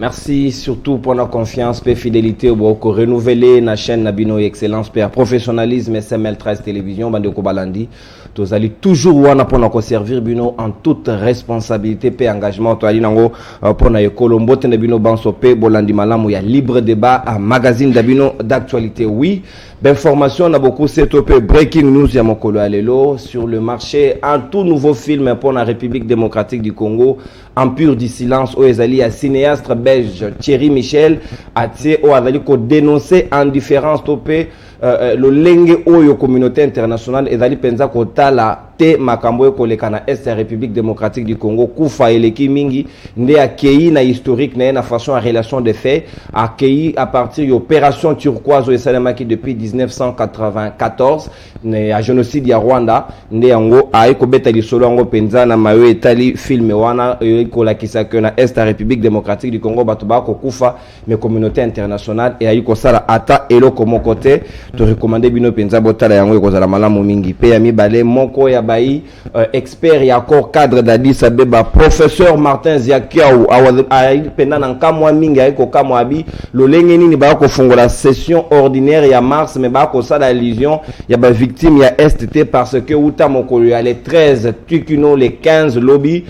Merci surtout pour la confiance et fidélité au Boko renouveler la chaîne Nabino Excellence pour professionnalisme SML 13 télévision bande Kobalandi. Tous allez toujours wana pour nous servir bino en toute responsabilité et engagement to ali nango pour na Colombo te Nabino banso pe bolandi malamu ya libre débat à magazine d'Abino d'actualité. Oui, d'information na beaucoup c'est topé breaking news ya mokolo alelo sur le marché un tout nouveau film pour la République démocratique du Congo. Empire du silence au ezali à cinéaste belge Thierry Michel a été au azali ko dénoncer indifférence topé le lenge oyo communauté internationale ezali penza ko tala te makambo ko lekana est République démocratique du Congo kufa eleki mingi nde akei na historique na façon en relation de fait akei à partir de opération turquoise au esalemaki depuis 1994 ne a génocide ya Rwanda nde yango ai ko beta lisolo yango penza na mayo etali film wana ko lakisa que na est République démocratique du Congo batuba ko kufa mais communauté internationale et ai ko sala ata eloko moko te to recommander bino penza botala yango ko zala malamu mingi pe ya mibale moko ya bayi expert ya corps cadre d'Addis Abeba professeur Martin Ziakiaou ai pena na nkamwa mingi ai ko kamwa abi lolenge nini ba ko fungola session ordinaire ya mars mais ba ko sala allusion ya ba victime ya STT parce que uta mokolo ya les 13 tukino les 15 lobby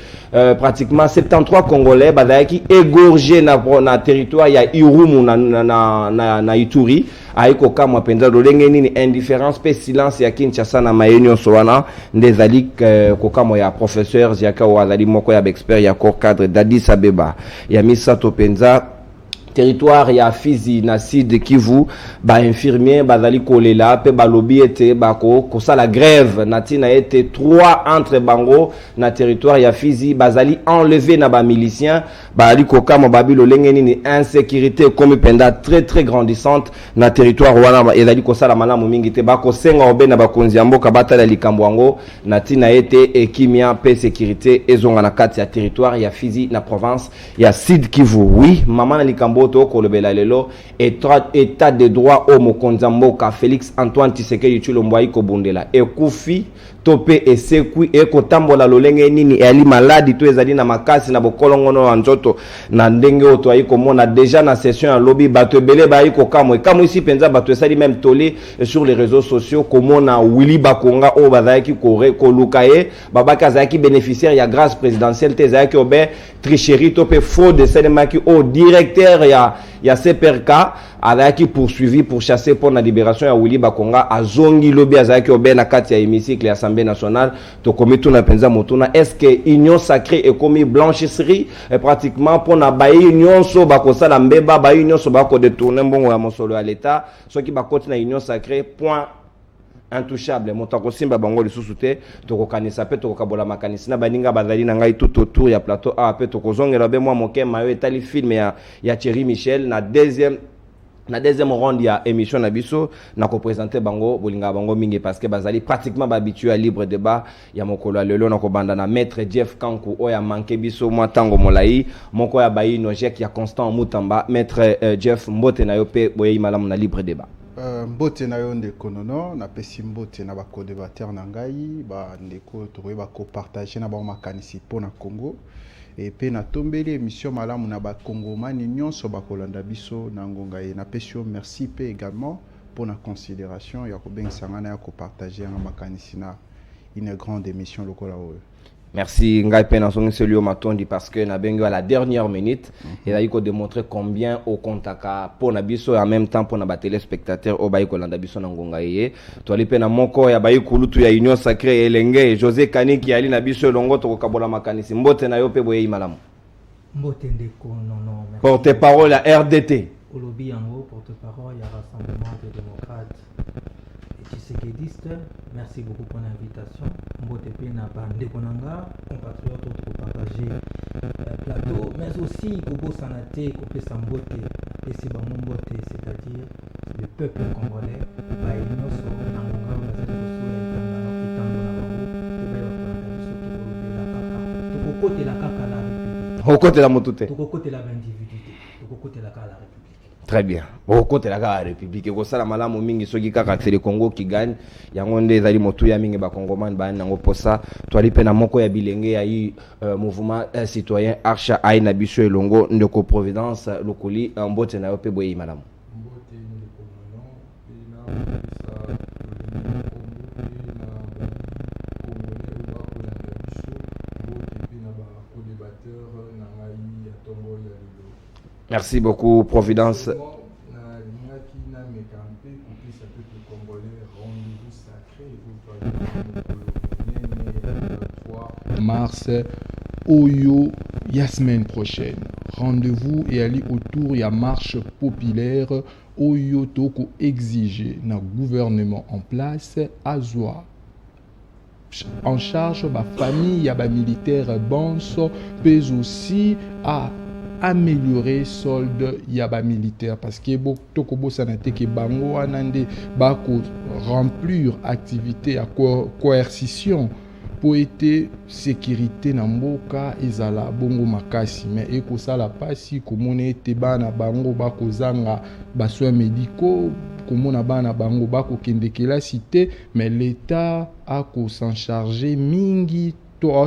pratiquement 73 Congolais badaki égorgé na territoire ya Irumu na Ituri aiko kama penza lolenge nini indifférence pe silence ya Kinshasa na mayenyo sowana ndezali kokamo ya professeur Ziaka wazali moko ya expert ya corps cadre d'Addis Abeba ya misato penza territoire ya Fizi na Sud Kivu ba infirmier bazali kolela pe ba lobby ete bako kosala grève natina ete 3 entre bango na territoire ya Fizi bazali enlevé na ba miliciens bali kokama babilo lengeni ni insécurité comme penda très très grandissante na territoire wana ezali kosala malamu mingi te bako senga obe na bakonzi ya mboka batala likambo yango natina ete ekimia pe sécurité ezonga na kati ya territoire ya Fizi na province ya Sud Kivu. Oui, maman na likambo to kolobela lelo état de droit au mokonza mboka Félix Antoine Tshisekedi Tshilombo ko bundela ekufi topé esekui ekotambola lolenge nini ali maladi to ezali na makasi na bokolongono wa nzoto na ndenge oto ayiko mona déjà na session ya lobby bato ebele bayiko kamwe kamo ici penza bato esali même tolé sur les réseaux sociaux komona Willy Bakonga o bazaki ko lukaye babaka zaki bénéficiaire ya grâce présidentielle te zaki obe tricherie topé fraude de Selemaki au directeur ya CPRK azaki poursuivi pour chasser pour la libération ya Willy Bakonga azongi lobby azaki obe na kati ya hémicycle ya Assemblée nationale to komitu na penza motuna est-ce que union sacrée et commis blanchisserie pratiquement pour na bayi union so bakosala mbeba bayi union so bako détourner mbongo ya mosolo ya l'état soki bakoti na union sacrée point intouchable motako simba bango lisusu te tokokanisa pe tokokabola makanisi na baninga bazali na ngai tout autour ya plateau a pe tokozongela be moi moke mayo etali film ya Thierry Michel na deuxième round ya émission na biso na ko présenter bango bolinga bango mingi parce que bazali pratiquement habitué à libre débat ya mokolo lelo na ko banda na maître Jeff Kanku oya manke biso mwa tango molai moko ya bayi no jek ya Constant Mutamba maître Jeff mbote na yo pe boye malamu na libre débat mbote na yo ndeko nono na pesi mbote na bako débatteur na ngai ba ndeko tokoye bako partager na ba makanisi pona Congo et pe na tombeli émission malamu na ba Congomani nyonso bakolanda biso na ngonga ye na pesi yo merci pe également pour la considération ya ko bengsanga na ya ko partager na makanisi na une grande émission lokola oyo. Merci ngai pe na songi celui au matondi parce que na bengo à la dernière minute et là il faut démontrer combien au contaka pour na biso et en même temps pour na ba téléspectateurs au bayi ko landa biso na ngonga ye to ali pe na moko ya bayi kulutu ya union sacrée elenge José Kaniki ali na biso longo to ko kabola makanisi mbote na yo pe boye malamu mbote ndeko non porte parole à RDT olobi yango porte parole ya Rassemblement des démocrates Tshisekediste. Merci beaucoup pour l'invitation. Mbote pe na bande konanga compatriotes pour partager plateau mais aussi kobo sanate ko pesa mbote et c'est bango mbote c'est-à-dire le peuple congolais ba inoso na ngonga na zetu so ya tanga na kitando na bango to ba yo ko na biso to kolobela kaka to kokote la kaka la république la motute to kokote la individu to kokote la kaka la république Très bien. Au côté de la République, et ça la malamu mingi soki kaka c'est le Congo qui gagne. Yango nde zali motu ya mingi ba Congoman ba nango posa. Toali pe na moko ya bilenge ya mouvement citoyen Archa Aina biso elongo ndeko Providence lokoli mbote na yo pe boye malamu. Mbote ndeko non pe na sa Congolais ba ko na biso mbote pe na ba co-débatteur na ngai ya tongo ya lelo. Merci beaucoup, Providence. Mars, Oyo, la semaine prochaine. Rendez-vous et aller autour de la marche populaire Oyo Toko exiger na gouvernement en place Azwa. En charge de la famille, ya ba militaire Banso, mais aussi à améliorer solde yaba militaire parce que toko bosanate ke bango anande bako remplir activité à coercition pour être sécurité na mboka ezala bongo makasi mais ekosala pasi komona ete bana bango bako zanga basoins médicaux komona bana bango bako kendekela cité mais l'état a ko s'en charger mingi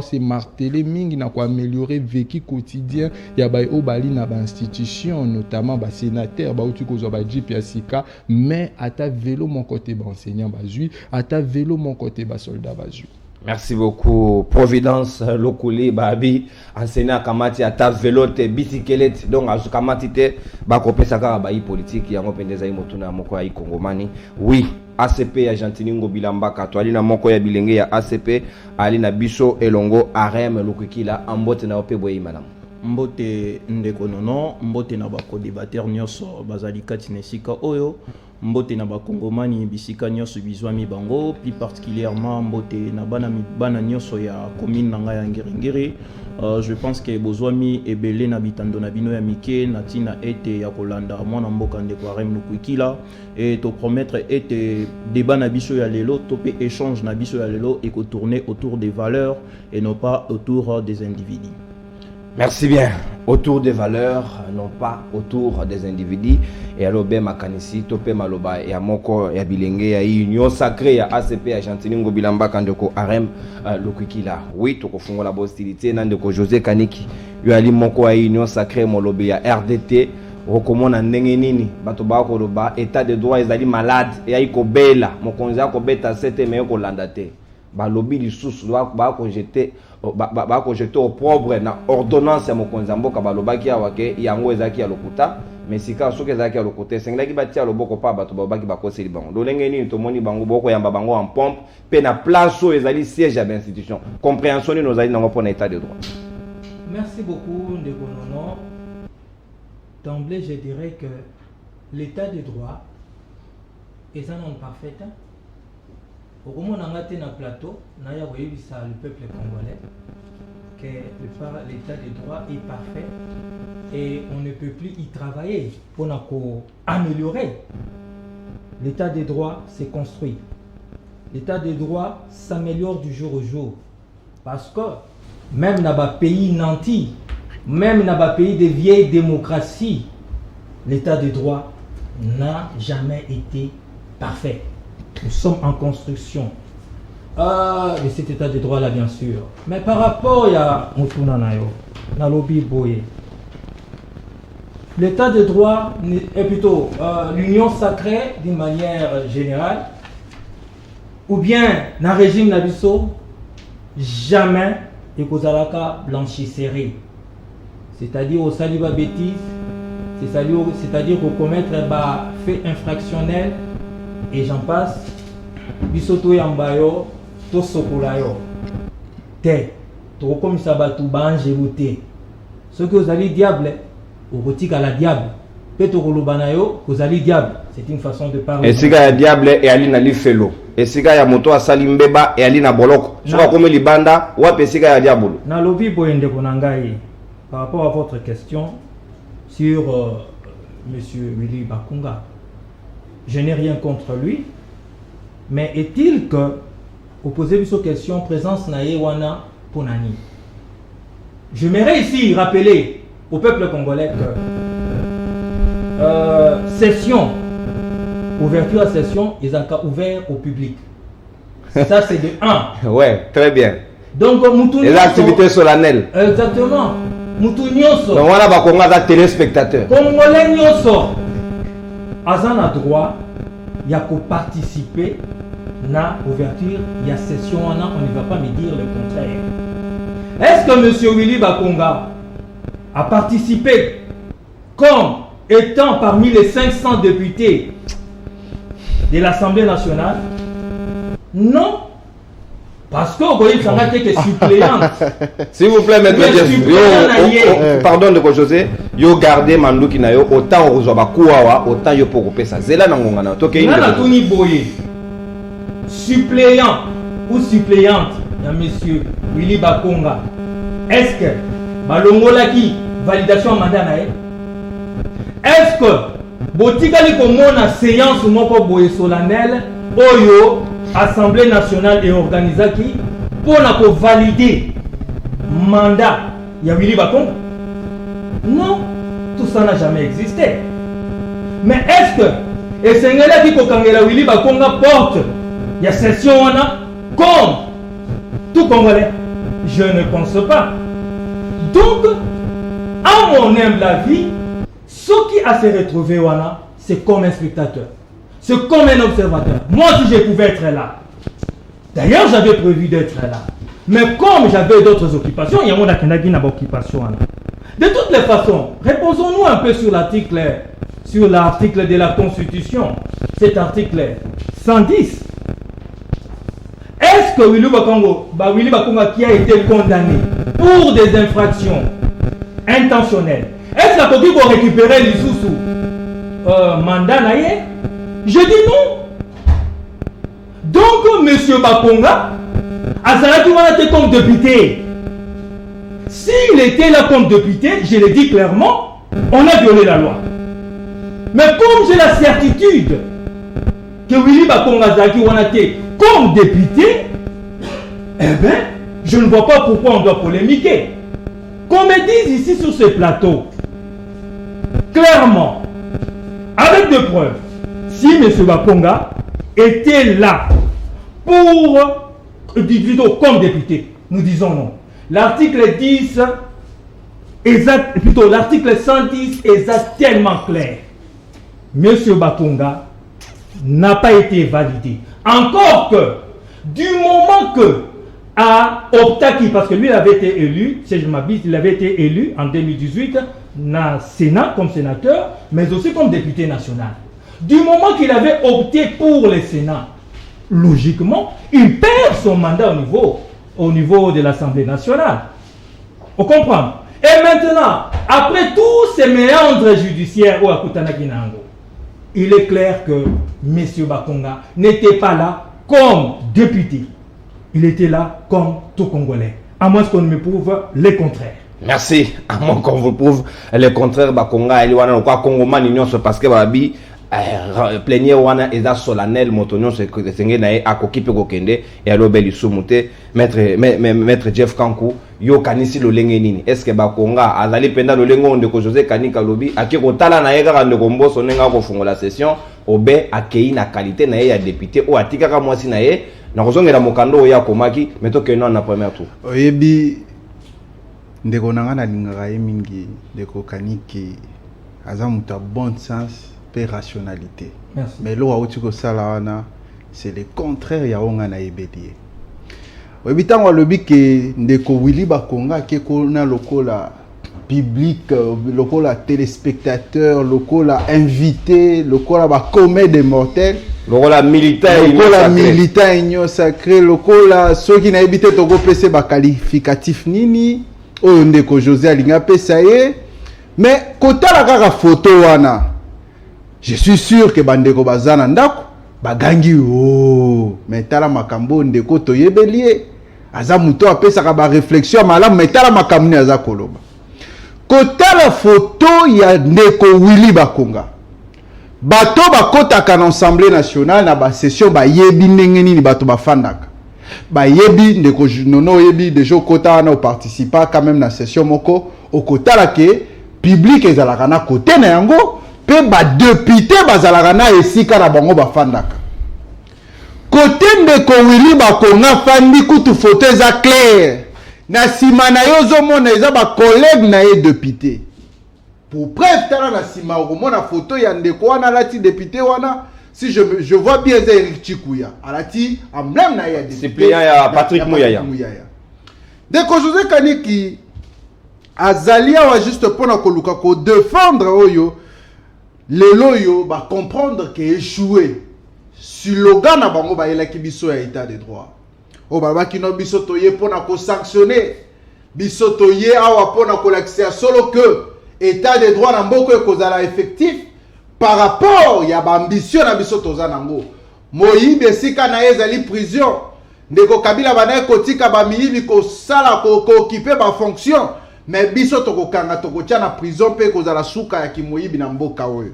c'est martelé mingi na ko améliorer vécu quotidien ya ba obali na ba institution notamment ba sénateur ba uti ko zo ba jip ya sika mais ata vélo mon côté ba enseignant ba jui ata vélo mon côté ba soldat ba jui. Merci beaucoup. Providence Lokuli Babi enseignant kamati ata velote bicyclette donc azu kamati te ba kopesa ka ba politique yango pendeza imotuna moko ya Kongomani. Oui, ACP ya Gentini Ngobilambaka to ali na moko ya bilenge ya ACP ali na biso elongo arem lokikila ambote na ope boyi madame. Mbote ndeko nono mbote na ba co-débatteur nyonso bazali kati nesika oyo mbote na ba Kongomani bisika nyonso bizwami bango plus particulièrement mbote na bana nyonso ya commune nanga ya Ngirengiri. Je pense que bozwami ebele na bitando na bino ya mike na tina ete ya kolanda mwana mboka ndeko arem lukwikila et to promettre ete débat na biso ya lelo to pe échange na biso ya lelo et ko tourner autour des valeurs et non pas autour des individus. Merci bien. Autour des valeurs, non pas autour des individus. Et alors, ben makanisi, tope maloba, ya moko, ya bilenge, ya union sacrée, ya ACP, ya Gentini Ngobilamba, kandeko Arem, Lukwikila. Oui, toko fungo la hostilité, nandeko José Kaniki, yu ali moko, ya union sacrée, molobe, ya RDT, recommande ndenge nini, bato ba ko loba, état de droit, ezali malade, ya iko bela, mokonzi ya ko beta sete, mais ko landate. Ba lobby du sous, ba ko jeter, ba ko jeter au propre na ordonnance ya mokonzi mboka balobaki ya wake yango ezaki ya lokuta mais sika soki ezaki ya lokuta sengaki batia loboko pa bato babaki bakoseli bango lolenge nini tomoni bango boko yamba bango en pompe pe na place oyo ezali siège ya l'institution compréhension nini ozali nango mpona état de droit. Merci beaucoup ndeko nono. D'emblée je dirais que l'état de droit est un non parfait. Au moment où on a été dans le plateau, on a vu le peuple congolais que l'état de droit est parfait et on ne peut plus y travailler pour améliorer. L'état de droit s'est construit. L'état de droit s'améliore du jour au jour. Parce que même dans les pays nantis, même dans les pays de vieilles démocraties, l'état de droit n'a jamais été parfait. Nous sommes en construction de cet état de droit là bien sûr. Mais par rapport à l'état de droit est plutôt l'union sacrée d'une manière générale ou bien dans le régime Nabiso, jamais et Kozalaka blanchisserie. C'est-à-dire au saliba bêtise, c'est-à-dire au commettre fait infractionnel et j'en passe. Bisoto yambayo to sokolayo te to comme ça ba tout bangeluté ce que vous allez diable au rotique à la diable peto kolobanayo vous allez diable c'est une façon de parler. Et siga ya diable et ali na lifelo et siga ya moto asali mbeba et ali na boloko soka comme libanda wape siga ya diable na lobi boyende konangai par rapport à votre question sur monsieur Willy Bakunga. Je n'ai rien contre lui. Mais est-il que, au poser une question, présence naïwana Ponani, je m'aimerais ici rappeler au peuple congolais que session, ouverture à session, ils ont ouvert au public. Ça, c'est de 1. Ouais, très bien. Donc, les activités solennelles. Exactement. Moutou Nyonso. Donc, on a Bakonga téléspectateur. Congolais Nyonso. Azan a droit, il y a qu'à participer à l'ouverture, il y a session, on ne va pas me dire le contraire. Est-ce que M. Willy Bakonga a participé comme étant parmi les 500 députés de l'Assemblée nationale? Non. Parce que vous voyez que c'est suppléante. S'il vous plaît, maître Jeff, pardon de José, yo gardez Mandou qui n'a yo autant aux Obakuawa, autant yo pour couper ça. Zela Nangongana. Il y a Tony Boye, suppléant ou suppléante, il y a monsieur Willy Bakonga. Est-ce que Balongola qui validation mandat nae? Est-ce que Botikali comme na séance moko boye solennelle, Oyo Assemblée nationale et organisée qui pour valider mandat il y a Willy Bakonga? Non, tout ça n'a jamais existé. Mais est-ce que et c'est là qui Kokangela Willy Bakonga porte il y a session on a comme tout Congolais? Je ne pense pas. Donc, à mon humble avis, ce qui a se retrouvé là, c'est comme un spectateur. C'est comme un observateur. Moi, si je pouvais être là, d'ailleurs, j'avais prévu d'être là. Mais comme j'avais d'autres occupations, il y a mon occupation. De toutes les façons, reposons-nous un peu sur l'article de la Constitution. Cet article 110. Est-ce que Willy Bakonga qui a été condamné pour des infractions intentionnelles, est-ce qu'il faut récupérer les sous mandat naïe? Je dis non. Donc, M. Bakonga, Azalaki était comme député. S'il était là comme député, je l'ai dit clairement, on a violé la loi. Mais comme j'ai la certitude que Willy Bakonga Azalaki était comme député, eh bien, je ne vois pas pourquoi on doit polémiquer. Qu'on me dise ici sur ce plateau, clairement, avec des preuves, si M. Bakonga était là pour, plutôt comme député, nous disons non. L'article 10, l'article 110 est tellement clair. M. Bakonga n'a pas été validé. Encore que, du moment que à Optaki, parce que lui il avait été élu, si je m'abuse, il avait été élu en 2018 dans le Sénat comme sénateur, mais aussi comme député national. Du moment qu'il avait opté pour le Sénat, logiquement, il perd son mandat au niveau de l'Assemblée nationale. On comprend? Et maintenant, après tous ces méandres judiciaires au Akutanakinango, il est clair que M. Bakonga n'était pas là comme député. Il était là comme tout Congolais. À moins qu'on me prouve le contraire. Merci. À moins qu'on vous prouve le contraire, Bakonga, il y a quoi Congomani parce que Babi plénière wana eza solennel motonyo senge na akokipe kokende et alobeli sumute maître Jeff Kankou yo kanisi lolenge nini est-ce que Bakonga azali penda lolengo ndeko José Kanika lobi akiko tala na yeka ndeko mboso nenga ko fungola session obe akei na qualité na ya député o atikaka mwasi na ye na kozongela mokando ya komaki metoke no na premier tour oyebi ndeko nanga na lingaka ye mingi ndeko Kaniki aza muta bon sens et rationalité. Merci. Mais là où tu c'est le contraire ya onga na ebeli. Obitango lobi ke ndeko Willy Bakonga ke kona lokola public, lokola téléspectateur, lokola invité, lokola ba comède des mortels, lokola militant igno sacré, lokola ceux qui na habité toko pese ba qualificatif nini o ndeko José alinga pesa ye. Mais kota la kaka photo wana je suis sûr que bandeko bazana ndako bagangi mais tala makambo ndeko toyebelie aza muto apesaka ba réflexion malamu mais tala makambo ni aza koloba kota la photo ya ndeko Willy Bakonga bato bakotaka na Assemblée nationale na ba session ba yebi ndenge nini bato bafandaka ba yebi ndeko nono yebi déjà kota na participa quand même na session moko okotala ke public ezalaka na côté na yango pe ba député bazalaka na esika na bango bafandaka côté ndeko Willy Bakonga fandi kutu photo eza clair na sima na yo ozomona eza ba collègue na ye député pour preuve tala na sima okomona photo ya ndeko wana alati député wana si je vois bien eza Eric Chikuya alati emblème na ye ya député suppléant ya Patrick Mouyaya ndeko José Kaniki azali awa juste mpona koluka ko défendre oyo lelo yo ba comprendre que échoué slogan na bango ba yelaki biso ya état de droit o babaki no biso toye mpona ko sanctionner biso toye awa mpona ko lakisa solo que état de droit na mboko ekozala effectif par rapport ya ba ambition na biso toza nango moyibi esika na ezali prison ndeko Kabila banaye kotika ba miyibi ko sala ko occuper ba fonction mais biso tokokanga tokotia na prison pe kozala suka ya kimoyibi na mboka oyo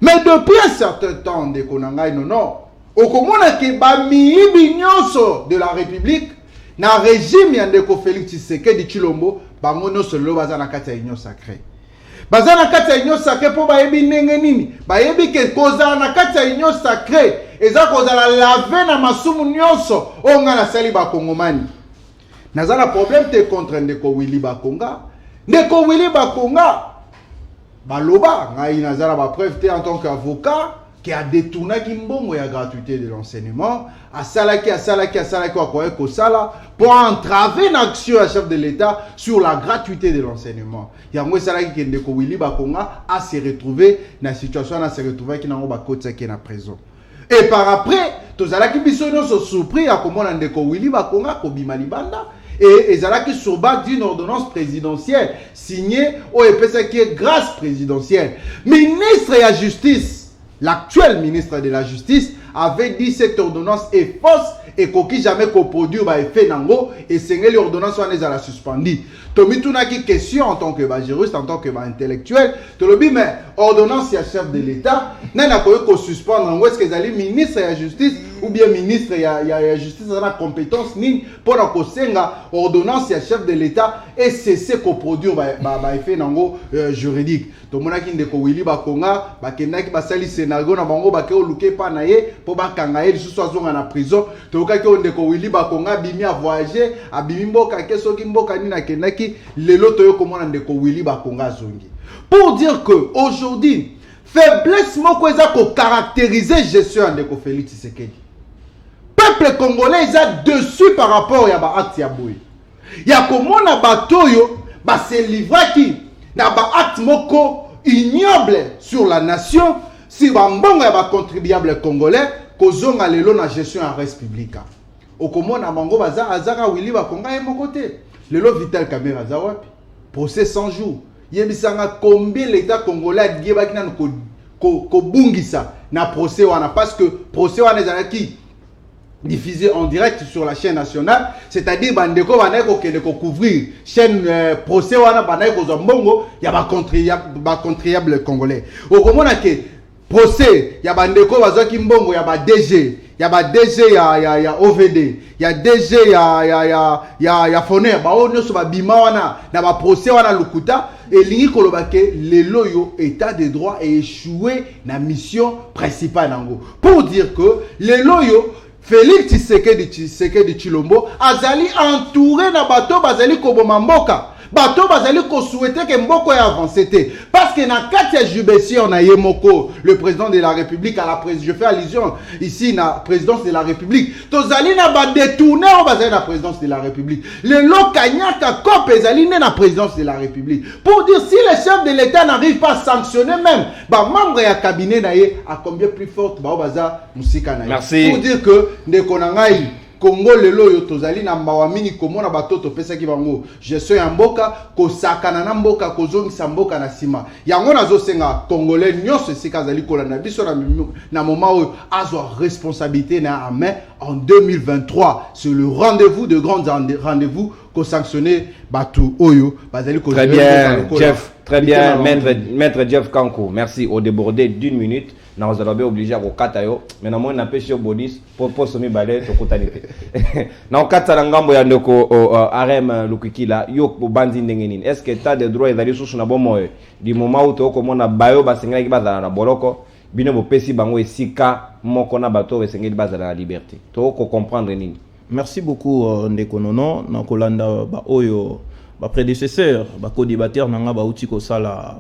mais depuis un certain temps ndeko na ngai non okomona ke ba miyibi nyonso de la République na régime ya ndeko Félix Tshisekedi Tshilombo bango nyonso lelo baza na kati ya union sacrée baza na kati ya union sacrée po bayebi ndenge nini bayebi ke kozala na kati ya union sacrée eza kozala lave na masumu nyonso oyo nga nasali bakongomani naza na problème te contre ndeko Willy Bakonga ndeko Willy Bakonga baloba ngai naza na ba preuve te en tant qu'avocat qui a détourné kimbongo ya gratuité de l'enseignement asalaki akoye kosala pour entraver l'action à chef de l'État sur la gratuité de l'enseignement yango esalaki ke ndeko Willy Bakonga a se retrouver na situation na se retrouver ki nango bakotisaki na prison et par après tozalaki biso nyonso surpris akomona ndeko Willy Bakonga kobima libanda et ezalaki sur base d'une ordonnance présidentielle signée au EPC qui est grâce présidentielle. Ministre de la Justice, l'actuel ministre de la Justice avait dit cette ordonnance est fausse et qu'aucun jamais qu'on produit va effet nango et c'est l'ordonnance on est à la suspendue. Tomi tunaki question en tant que juriste, en tant que intellectuel, to lobi mais ordonnance ya chef de l'État, n'a pas qu'on suspendre nango est-ce que zali ministre de la Justice ou bien ministre ya justice a la compétence ni pour la kosenga ordonnance ya chef de l'État et cesser qu'on produit va effet nango juridique. To monaki ndeko Willy Bakonga bakendaki basali scénario na bango bakeo luke pa na ye po bakanga ye lisusu azonga na prison to okaki ndeko Willy Bakonga bimi a voyager abimi mboka ke soki mboka ni na kendaki lelo toyo komona ndeko Willy Bakonga zongi pour dire que aujourd'hui faiblesse moko eza ko caractériser gestion ndeko Félix Tshisekedi peuple congolais est dessus par rapport ya ba acte ya boye ya komona batoyo ba se livraki na ba acte moko ignoble sur la nation si ba mbongo ya ba contribuable congolais kozonga lelo na gestion ya res publica okomona bango baza azaka Willy Bakonga ye moko te lelo Vital Kamerhe aza wapi procès 100 jours yebisanga combien l'état congolais diebaki na ko bungisa na procès wana parce que procès wana ezalaki diffusé en direct sur la chaîne nationale, c'est-à-dire bandeko banaye ko couvrir chaîne procès wana banaye ko mbongo ya ba contribuable congolais. Okomona ke procès ya bandeko bazaki mbongo ya ba DG, ya ba DG ya OVD, ya DG ya Foner, ba onyo so ba bima wana na ba procès wana lukuta elingi koloba ke lelo yo état de droit est échoué na mission principale nango. Pour dire que lelo yo Félix Tshisekedi Tshilombo azali entouré na bato bazali koboma mboka bato bazali ko souhaiter que mboko ya avancer te parce que na kati ya jubession na yemoko le président de la République à la je fais allusion ici na présidence de la République tozali na ba détourner o bazali na présidence de la République le lokanyaka kope ezali na présidence de la République pour dire si le chef de l'État n'arrive pas à sanctionner même ba membre ya cabinet na ye à combien plus forte ba baza musika na ye. Merci. Pour dire que ndeko na ngai Congo lelo yo tozali na mbawa mingi komona batoto pesa ki bango gestion ya mboka ko sakana na mboka ko zongisa mboka na sima yango nazo senga congolais nyonso sika zali kolanda biso na moment où azwa responsabilité na main en 2023 sur le rendez-vous de grands rendez-vous ko sanctionner batu oyo bazali ko. Très bien Jeff. Très bien, maître Jeff Kanko. Merci. Au débordé d'une minute, nous allons obligé à Katayo. Mais nous avons pêché au bodis pour se mettre au cotanité. Nous avons 4 langambo ya ndoko arem lukikila yo bandi ndengenine. Est-ce que tu as des droits d'aller sur na bomo du moment où tu as comme na bayo basenga ki bazala na boloko bino bo pesi bango esika moko na bato esenga ki bazala na liberté. To ko comprendre nini? Merci beaucoup ndeko nono na kolanda ba oyo ba prédécesseur ba co-débatteur nanga ba uti ko sala.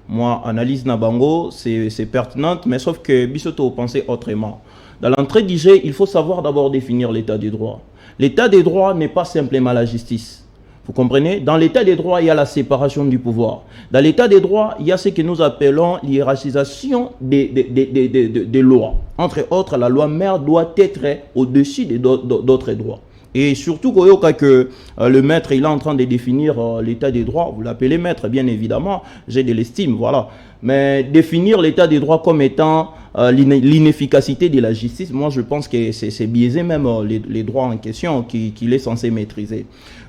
Moi analyse na bango c'est pertinente mais sauf que bisoto penser autrement. Dans l'entrée du jeu, il faut savoir d'abord définir l'état des droits. L'état des droits n'est pas simplement la justice. Vous comprenez? Dans l'état des droits, il y a la séparation du pouvoir. Dans l'état des droits, il y a ce que nous appelons l'hiérarchisation des lois. Entre autres, la loi mère doit être au-dessus d'autres droits. Et surtout, que le maître il est en train de définir l'état des droits, vous l'appelez maître, bien évidemment, j'ai de l'estime, voilà. Mais définir l'état des droits comme étant l'inefficacité de la justice, moi je pense que c'est biaisé même les droits en question qu'il est censé maîtriser.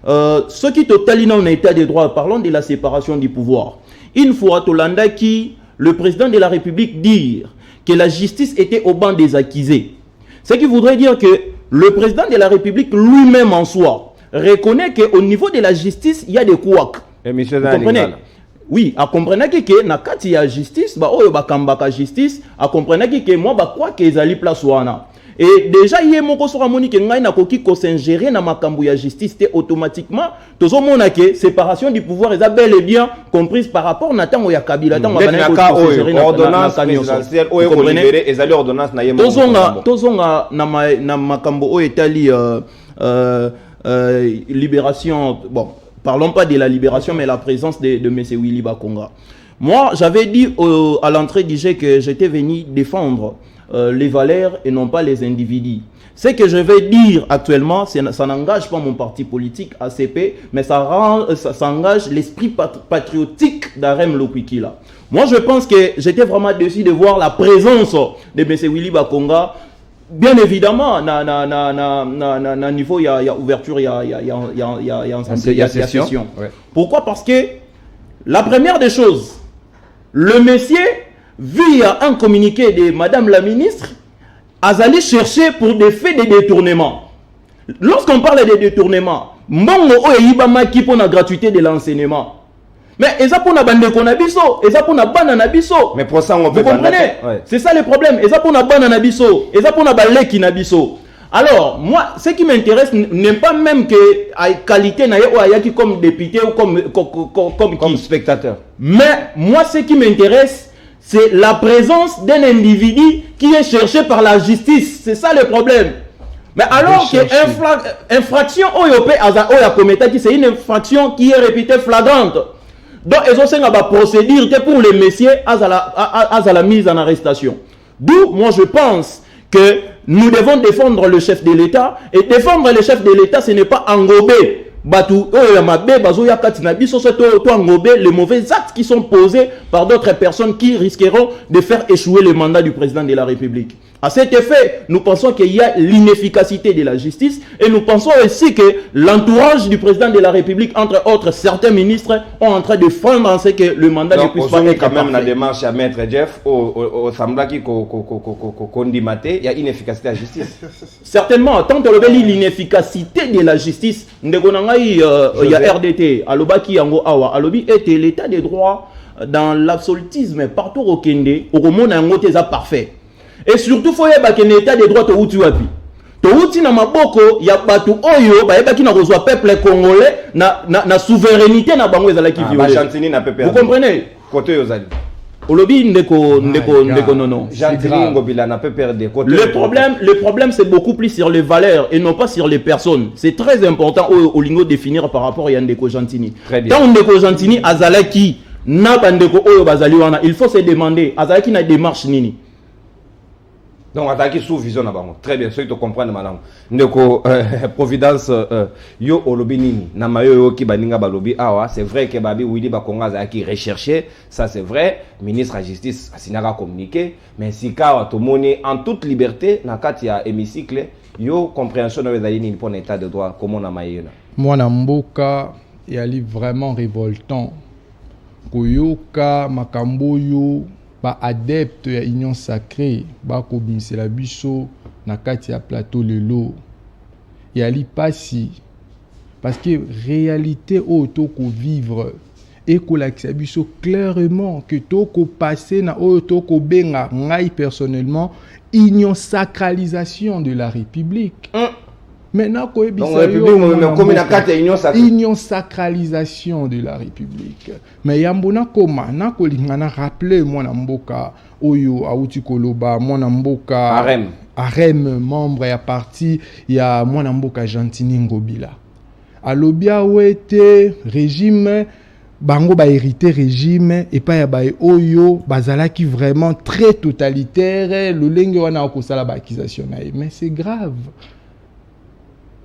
Ce qui totalise dans l'état des droits, parlons de la séparation du pouvoir. Une fois, Tolanda qui, le président de la République, dire que la justice était au banc des accusés. Ce qui voudrait dire que le président de la République lui-même en soi reconnaît qu'au niveau de la justice, il y a des couacs. Vous comprenez? Oui, à comprendre que na kati ya justice, ba oyo ba kambaka justice, à comprendre que moi ba quoi que ezali place wana. Et déjà yé moko sora moni ke ngai na koki ko s'ingérer na makambu ya justice té automatiquement tozo mona ke séparation du pouvoir est bel et bien comprise par rapport na tango ya Kabila tango ba na ordonnance présidentielle oyo ko libérer ezali ordonnance na yé tozonga na makambu oyo etali libération bon. Parlons pas de la libération, mais la présence de M. Willy Bakonga. Moi, j'avais dit à l'entrée du jeu que j'étais venu défendre les valeurs et non pas les individus. Ce que je vais dire actuellement, ça n'engage pas mon parti politique, ACP, mais ça engage l'esprit patriotique d'Arem Lokwikila. Moi, je pense que j'étais vraiment déçu de voir la présence de M. Willy Bakonga. Bien évidemment, na niveau il y a ouverture, il y a session. Ouais. Pourquoi? Parce que la première des choses, le monsieur, vu un communiqué de Madame la ministre, a allé chercher pour des faits de détournement. Lorsqu'on parle de détournement, mbongo o yibama ki pour la gratuité de l'enseignement. Mais eza pour na bande konabiso, eza pour na bana nabiso. Mais pour ça on vous comprenez? Ouais. C'est ça le problème. Eza pour na bana nabiso, eza pour na baleki nabiso. Alors, moi, ce qui m'intéresse n'est pas même que la qualité na yaki comme député ou comme spectateur. Mais moi, ce qui m'intéresse, c'est la présence d'un individu qui est cherché par la justice. C'est ça le problème. Mais alors que infraction c'est une infraction qui est répétée flagrante. Donc, ils ont une procédure pour les messieurs à la mise en arrestation. D'où, moi, je pense que nous devons défendre le chef de l'État. Et défendre le chef de l'État, ce n'est pas engober les mauvais actes qui sont posés par d'autres personnes qui risqueront de faire échouer le mandat du président de la République. À cet effet, nous pensons qu'il y a l'inefficacité de la justice et nous pensons aussi que l'entourage du président de la République, entre autres certains ministres, ont en train de freiner en ce que le mandat ne puisse pas être quand même la démarche à Maître Jeff, au Samblaki Kondimate, il y a inefficacité de la justice. Certainement, tant que l'inefficacité de la justice, il y a RDT, Alobaki Yango Awa, Alobi était l'état des droits dans l'absolutisme partout au Kende, au monde est parfait. Et surtout, il faut que l'état des droits soit wapi. Touti na maboko ya batu oyo ba yebaki na kozwa peuple congolais na souveraineté na bango ezala ki violé. Vous comprenez? Côté yozali. Olobi ndeko nono. Le problème c'est beaucoup plus sur les valeurs et non pas sur les personnes. C'est très important au lingo définir par rapport à Ndeko Gentini. Tant Ndeko Gentini azalaki na bandeko oyo bazali wana, il faut se demander azalaki na démarche nini. Donc, attaquer sous vision d'abord. Très bien, ceux qui comprennent madame. Ndeko Providence yo olobi nini na mayo yo ki baninga balobi awa, c'est vrai que babi Willy Bakonga za ki recherché, ça c'est vrai, ministre de la justice asinaka communiqué, mais si ka tomoni en toute liberté na kati ya hémicycle yo compréhension na bezali nini pour l'état de droit comment na mayo na. Moi na mboka yali vraiment révoltant koyoka makambo yo ba adepte ya union sacrée ba ko bimisela biso na kati ya plateau lelo ya lipasi parce que réalité auto ko vivre et ko lakisa biso clairement que to ko passer na auto ko benga ngai personnellement union sacralisation de la République. Maintenant, union sacralisation de la République. Mais yambona koma na kolingana rappeler mwana mboka oyo auti koloba mwana mboka Arem membre ya parti ya mwana mboka Gentini Ngobila. Alobia wete régime bango ba hérité régime et pas ya ba oyo bazalaki vraiment très totalitaire le lenge wana okosala ba accusation na mais c'est grave.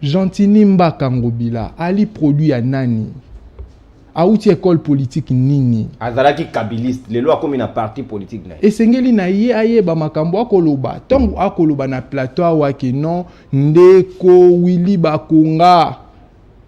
Gentini Mbaka Ngobila ali produit ya nani auti école politique nini azalaki kabiliste lelo akomi na parti politique na esengeli na ye ayeba makambo akoloba tongo akoloba na plateau wake non ndeko Willy Bakonga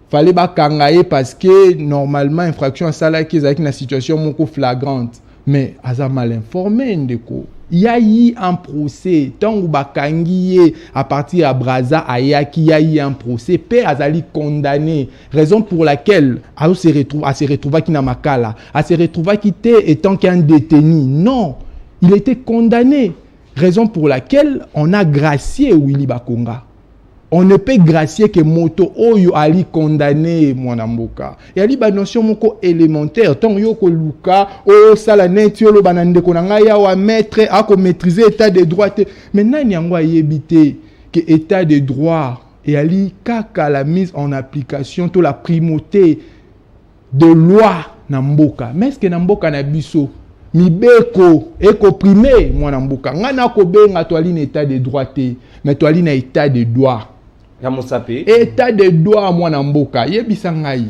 fallait bakanga ye parce que normalement infraction asalaki ezalaki na situation moko flagrante mais aza mal informé ndeko. Il y a eu un procès, tant bakangi à partir à Braza, Ayaki, il y a eu un procès, Père Azali condamné, raison pour laquelle à se retrouva qui n'a makala, à se retrouva qui était étant qu'un détenu. Non, il était condamné, raison pour laquelle on a gracié Willy Bakonga. On ne peut gracier que moto oyo ali condamné mwanamboka. Et ali ba notion moko élémentaire tant yo ko luka o sala net yo lo banande ko na ya wa maître a ko maîtriser état de droit. Mais nani yango ayebité que état de droit et ali kaka la mise en application to la primauté de loi na mboka. Mais est-ce que na mboka na biso mibeko eko primé mwanamboka ngana ko benga to ali na état de droit te mais to ali na état de droit. État de droit mwana mboka yebisa ngai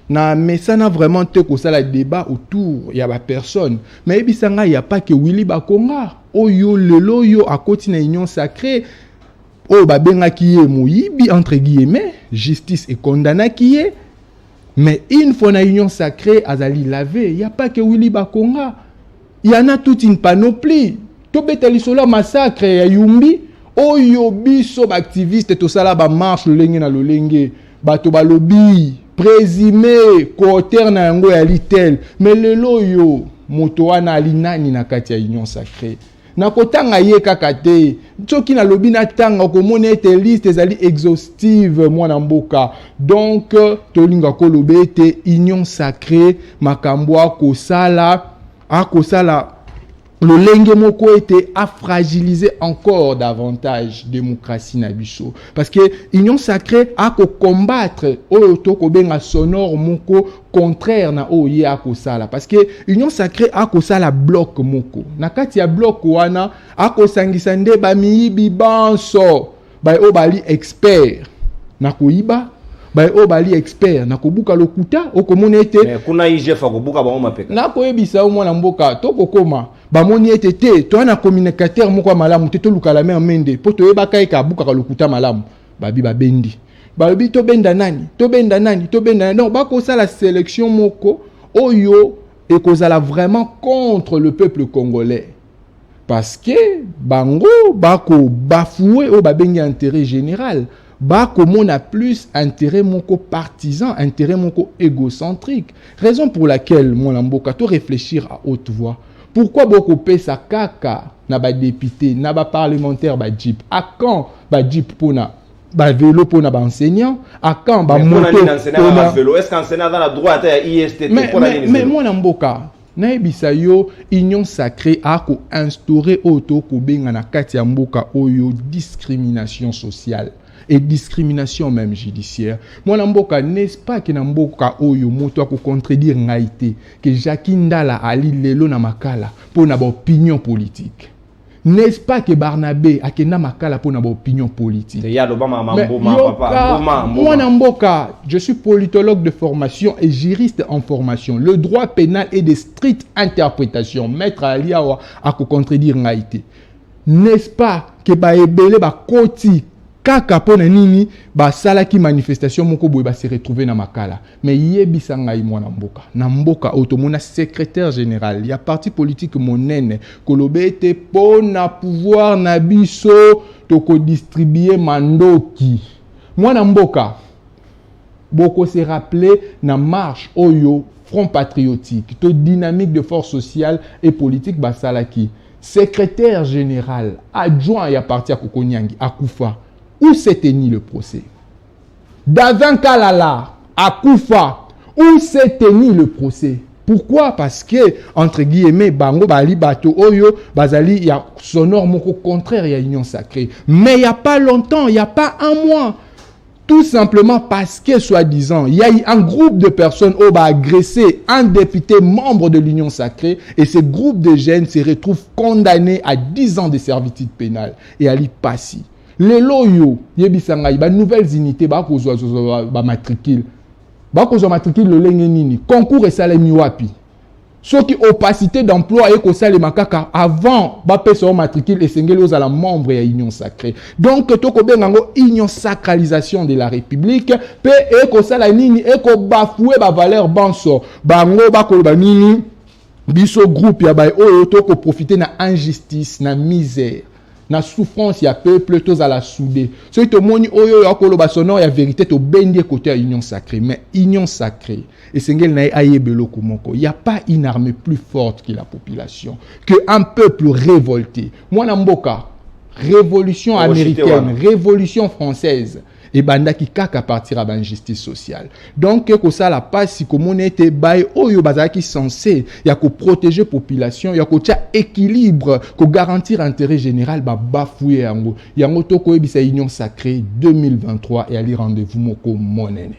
na mesana vraiment te ko sala débat autour ya ba personne mais yebisa ngai ya pas que Willy Bakonga oyo lelo yo akoti na union sacrée o ba benga ki ye moyibi entre guillemets justice et condamné ki ye mais une fois na union sacrée azali lavé ya pas que Willy Bakonga il y en a toute une panoplie to betali solo massacre ya Yumbi oyo biso ba activiste to sala ba marche lolenge na lolenge bato ba lobby présumé côté na yango ya litel mais lelo yo moto wana ali nani na kati ya union sacrée na kotanga ye kaka te soki na lobby na tanga komona ete liste ezali exhaustive mwana mboka donc tolinga kolobe ete union sacrée makambo akosala le lenge moko était à fragiliser encore davantage démocratie na biso parce que union sacrée a ko combattre oyo to ko benga sonore moko contraire na oye a ko sala parce que union sacrée a ko sala bloc moko na kati ya bloc wana a ko sangisa nde ba miyibi banso ba o bali expert na koyiba ba o bali expert na kobuka lokuta o komona ete mais kuna IGF kobuka ba o mapeka na koyebisa o mwana mboka to kokoma ba moni ete te to na communicateur moko malamu te to luka la main mende po to yeba kai ka buka lokuta malamu babi ba bendi ba bi to benda nani non ba ko ça la sélection moko oyo e kozala vraiment contre le peuple congolais parce que bango ba ko bafouer o ba bengi intérêt général ba comme a plus intérêt moko partisan, intérêt moko égocentrique. Raison pour laquelle mon amboka to réfléchir à haute voix. Pourquoi beaucoup pesa kaka na ba député, na ba parlementaire ba jeep. À quand ba jeep pona ba vélo pona ba enseignant, à quand ba moto pona vélo. Est-ce qu'enseignant dans la droite à IST mais mon amboka na ebisa yo union sacrée a ko instaurer auto ko benga na kati ya mboka oyo discrimination sociale et discrimination même judiciaire. Moi mboka n'est-ce pas que na mboka oyo moto ko contredire ngaité que Jacques Ndala ali lelo na makala pour na opinion politique. N'est-ce pas que Barnabé a kena makala pour na opinion politique. Moi mboka, je suis politologue de formation et juriste en formation. Le droit pénal est de stricte interprétation. Maître Aliawa a ko contredire ngaité. N'est-ce pas que ba ebele ba koti kaka pona nini ba sala ki manifestation moko boye ba se retrouver na makala mais yebisa ngai mwana mboka na mboka automona secrétaire général ya parti politique monene kolobete pona pouvoir na biso toko distribuer mandoki mwana mboka boko se rappeler na marche oyo Front patriotique, to dynamique de force sociale et politique basalaki. Secrétaire général, adjoint à parti à Kokonyangi, à Koufa. Où s'est tenu le procès? Davin Kalala, à Koufa. Où s'est tenu le procès? Pourquoi? Parce que, entre guillemets, Bango, Bali, Bato, Oyo, Bazali, il y a sonore moko contraire, il y a union sacrée. Mais il n'y a pas longtemps, il n'y a pas un mois. Tout simplement parce que, soi-disant, il y a eu un groupe de personnes qui ont agressé un député membre de l'Union sacrée et ce groupe de jeunes se retrouve condamné à 10 ans de servitude pénale et à l'IPASI. Les loyaux, il y a des nouvelles unités, il y a des matricules. Il y a des matricules, le concours et salaire miwapi. Ceux qui ont opacité d'emploi et que les macaques avant bapé sur matricule et sengeli à la membre de l'Union sacrée. Donc toko bengango union sacralisation de la République pe et que ça la nini et que bafoué ba valeur banso bango ba ko ba nini biso groupe ya ba oyo toko profiter na injustice na misère na souffrance ya peuple tous à la soudé. Ceux qui moni oyo ya ko ba sonore ya vérité to bendie côté à union sacrée mais union sacrée et sengel na ayebelo komoko. Il y a pas une armée plus forte que la population, que un peuple révolté. Mwana mboka, révolution américaine, révolution française. Et banda ki kaka partir à l'injustice sociale. Donc que ça la passe si comme on était bail oyo bazaki censé ya ko protéger population, ya ko tia équilibre, ko garantir intérêt général ba bafoué yango. Yango to ko ebisa union sacrée 2023 et ali rendez-vous moko monene.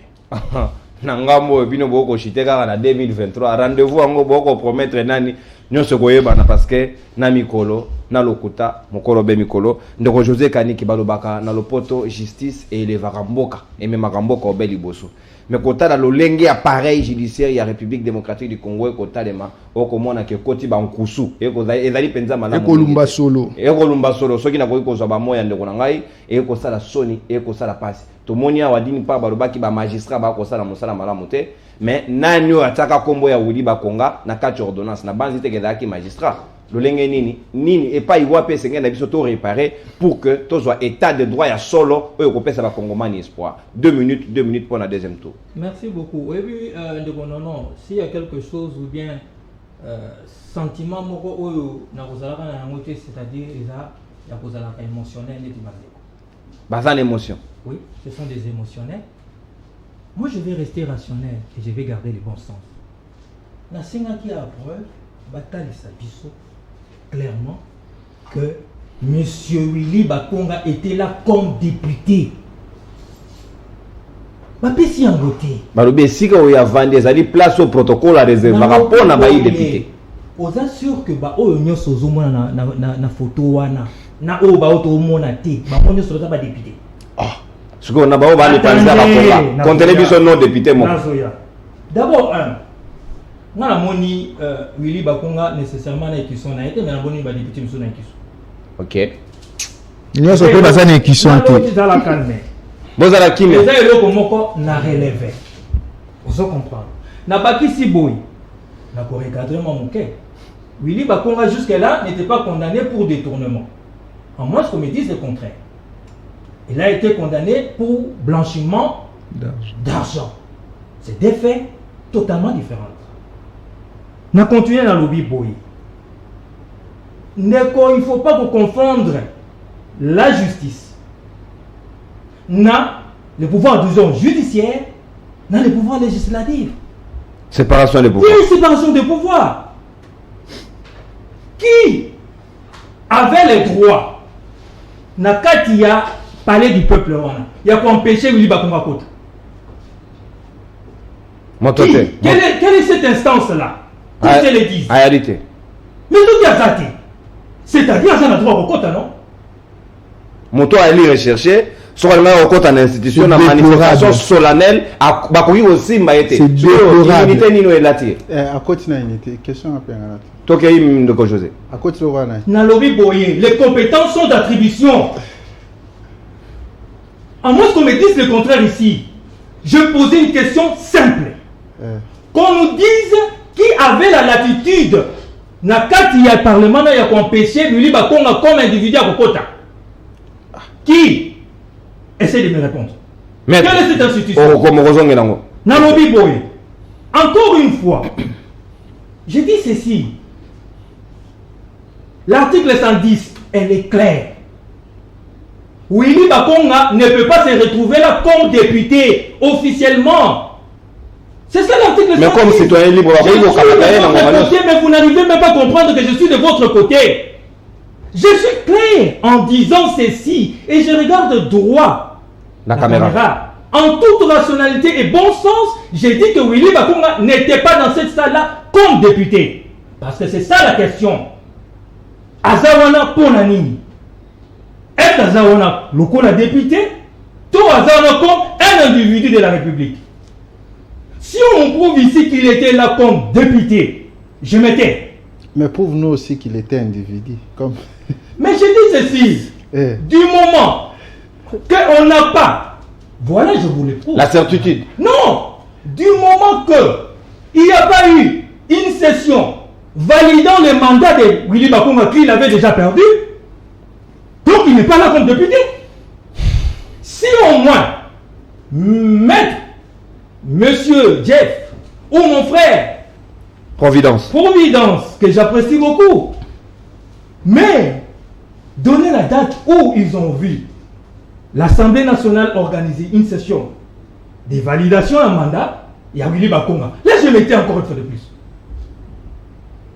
Nangambo bino boko chiteka na 2023 rendez-vous yango boko promettre nani nyonso koyebana parce que na mikolo na lokuta mokolo be mikolo ndeko José Kaniki balobaka na lopoto justice et les varamboka et même makamboka obeli boso mais kota na lolenge appareil judiciaire ya République démocratique du Congo kota lema okomona ke koti ba nkusu ezali penza malamu ekolumba solo soki na koyi kozwa ba moya ndeko na ngai ekosala soni ekosala pasi tomoni awa dini pa balobaki ba magistrat ba kosala mosala malamu te mais nani ataka kombo ya wuli ba konga na kati ordonnance na banzi te kedaki magistrat lolenge nini et pas iwa pe senga na biso to réparer pour que to soit état de droit ya solo oyo kopesa ba kongomani espoir 2 minutes pour la deuxième tour. Merci beaucoup. Et puis non, s'il y a quelque chose ou bien sentiment moko oyo na kozalaka na yango te, c'est-à-dire ya kozalaka émotionnel neti bandeko. Bazan émotion. Oui, ce sont des émotionnels. Moi, je vais rester rationnel et je vais garder le bon sens. La singa qui a preuve, bataille Sabiso, clairement, que M. Willy Bakonga était là comme député. Bapesi en beauté. Balobi sika oya vande ezali place au protocole à réserver rapport na bayi député. Aux assure que ba oyo nyoso zomona na photo wana na o ba oto mona te ba monyo so ba député. Ah. Ce qu'on a ba ba le panza ba kontele biso non député mo. D'abord moi la moni Willy Bakonga nécessairement na équison na été mais na boni ba député biso na équison. OK. Nyoso pe ba na équison te. Dans la calme. Bozala kimi. Les aïeux komoko na relevé. Vous comprendre. Na baki si boy. Na ko recadrer mon moquet. Willy Bakonga jusque-là n'était pas condamné pour détournement. En moins, ce qu'on me dit, c'est le contraire. Il a été condamné pour blanchiment d'argent. C'est des faits totalement différents. On a continué dans le lobby boy. Il ne faut pas confondre la justice, le pouvoir disons judiciaire, le pouvoir législatif. Séparation des pouvoirs. Oui, séparation des pouvoirs. Qui avait les droits Nakatia parler du peuple il y a quoi empêcher Willy Bakonga Kota. Quelle est cette instance-là? Qu'est-ce qu'elle dit? Réalité. Mais tout est attaqué. C'est-à-dire ça n'a droit au Kota, non? Moto a aller rechercher sur le Kota en institution, la manifestation solennelle, Bakoui aussi m'a été. C'est déplorable. Unité Nino et Lati. À côté de l'unité, question à peine. Toké de José. À côté de l'unité. Dans le lobby boyer, les compétences sont d'attribution. À moins qu'on me dise le contraire ici. Je posais une question simple. Qu'on nous dise qui avait la latitude na kati ya parlement na ya empêcher Willy Bakonga comme individu à Kokota. Qui? Essaye de me répondre. Quelle est cette institution? Nalobi Boye. Encore une fois, je dis ceci. L'article 110, elle est claire. Willy Bakonga ne peut pas se retrouver là comme député officiellement. C'est ça l'article 110. Mais comme citoyen libre, mais vous n'arrivez même pas à comprendre que je suis de votre côté. Je suis clair en disant ceci et je regarde droit la caméra. En toute rationalité et bon sens, j'ai dit que Willy Bakonga n'était pas dans cette salle-là comme député. Parce que c'est ça la question. Azawana Ponani. Est Azawana le député, tout Azawana comme un individu de la République. Si on prouve ici qu'il était là comme député, je m'étais. Mais prouve-nous aussi qu'il était individu. Comme... Mais je dis ceci. Du moment qu'on n'a pas, voilà, je vous le prouve. La certitude. Non. Du moment qu'il n'y a pas eu une session validant le mandat de Willy Bakonga qu'il avait déjà perdu, donc il n'est pas là comme député. Si au moins, maître, monsieur Jeff, ou mon frère, Providence, que j'apprécie beaucoup, mais donner la date où ils ont vu l'Assemblée nationale organiser une session de validation à mandat, il y a Willy Bakonga. Là, je mettais encore une fois de plus.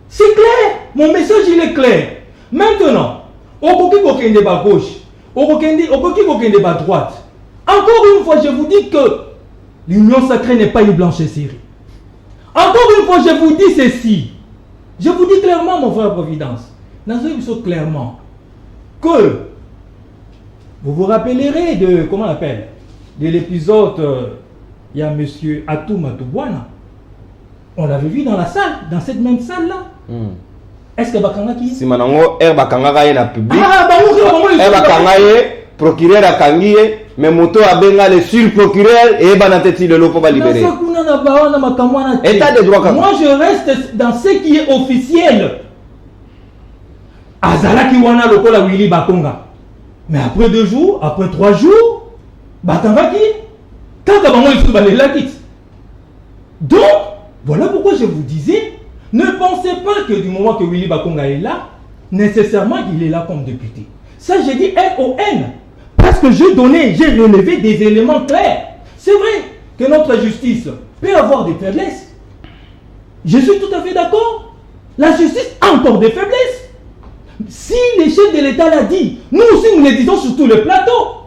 C'est clair. Mon message, il est clair. Maintenant, au Koki débat gauche, au Koki débat droite. Encore une fois, je vous dis que l'union sacrée n'est pas une blanchisserie. Encore une fois, je vous dis ceci. Je vous dis clairement, mon frère Providence, clairement, que vous vous rappellerez de, comment on appelle, de l'épisode, il y a monsieur Atou Matouboana. On l'avait vu dans la salle, dans cette même salle-là. Est-ce que Bakanga qui? Si manango Bakanga gaye na public. Bakanga procureur a kangiye, mais moto a benga le sur-procureur et banateti le lopo va libérer. État de droit. Moi je reste dans ce qui est officiel. Azalaki wana lokola Willy Bakonga. Mais après 2 jours, après 3 jours, Bakanga qui? Donc, voilà pourquoi je vous disais, ne pensez pas que du moment que Willy Bakonga est là, nécessairement qu'il est là comme député. Ça, j'ai dit LON. Parce que j'ai relevé des éléments clairs. C'est vrai que notre justice peut avoir des faiblesses. Je suis tout à fait d'accord. La justice a encore des faiblesses. Si les chefs de l'État l'ont dit, nous aussi nous le disons sur tous les plateaux.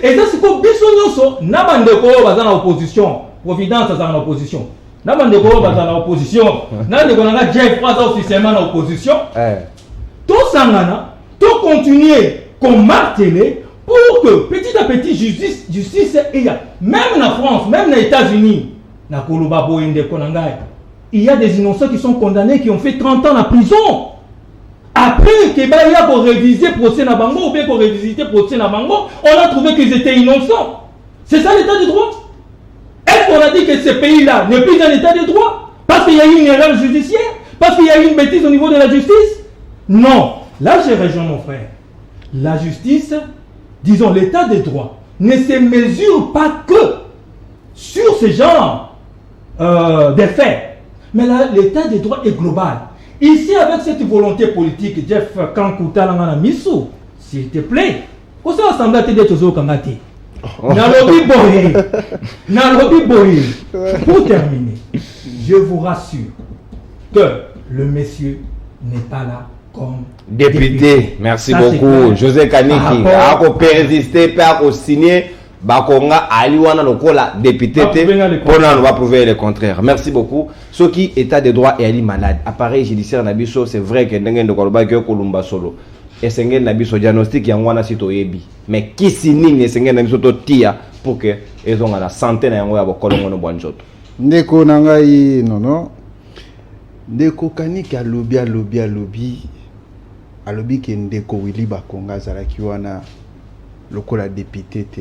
Et ça, c'est comme Bissonyoso, Nabandeko bazana opposition, Providence bazana opposition. Nabandeko bazana opposition, Nabandeko nanga Jeff Fraza officiellement en opposition. Tout sangana, tout continuer comme marteler pour que petit à petit justice et même en France, même aux États-Unis, na Koluba Boyende Konangai, il y a des innocents qui sont condamnés qui ont fait 30 ans en prison. Après qu'il y a pour réviser le procès Nabango ou bien pour révisiter le procès Nabango, on a trouvé qu'ils étaient innocents. C'est ça l'état de droit? Est-ce qu'on a dit que ce pays-là n'est plus un état de droit? Parce qu'il y a eu une erreur judiciaire? Parce qu'il y a eu une bêtise au niveau de la justice? Non. Là, j'ai rejoint mon frère. La justice, disons l'état de droit, ne se mesure pas que sur ce genre de faits. Mais là, l'état de droit est global. Ici, avec cette volonté politique, Jeff Kankuta Langana Missou, s'il te plaît, on s'est assemblé à te dire toujours Kangati. Nalobi Boy. Pour terminer, je vous rassure que le monsieur n'est pas là comme député. Merci ça, beaucoup. José Kaniki a persisté, a signé. Bakonga aliwana lokola député pour on va prouver le contraire. Merci beaucoup. Ce qui état de droit et ali malade. Appareil judiciaire nabiso, c'est vrai que ndenge ndoko ba ke kolumba solo. Esenge nabiso diagnostic yango wana sito yebi. Mais qui signe esenge nabiso to tia pour que ezonga la santé na yango ya bokolongo no bwanjoto. Ndeko nangai nono. Ndeko Kaniki alobi ke ndeko Willy Bakonga zalaki wana lokola député te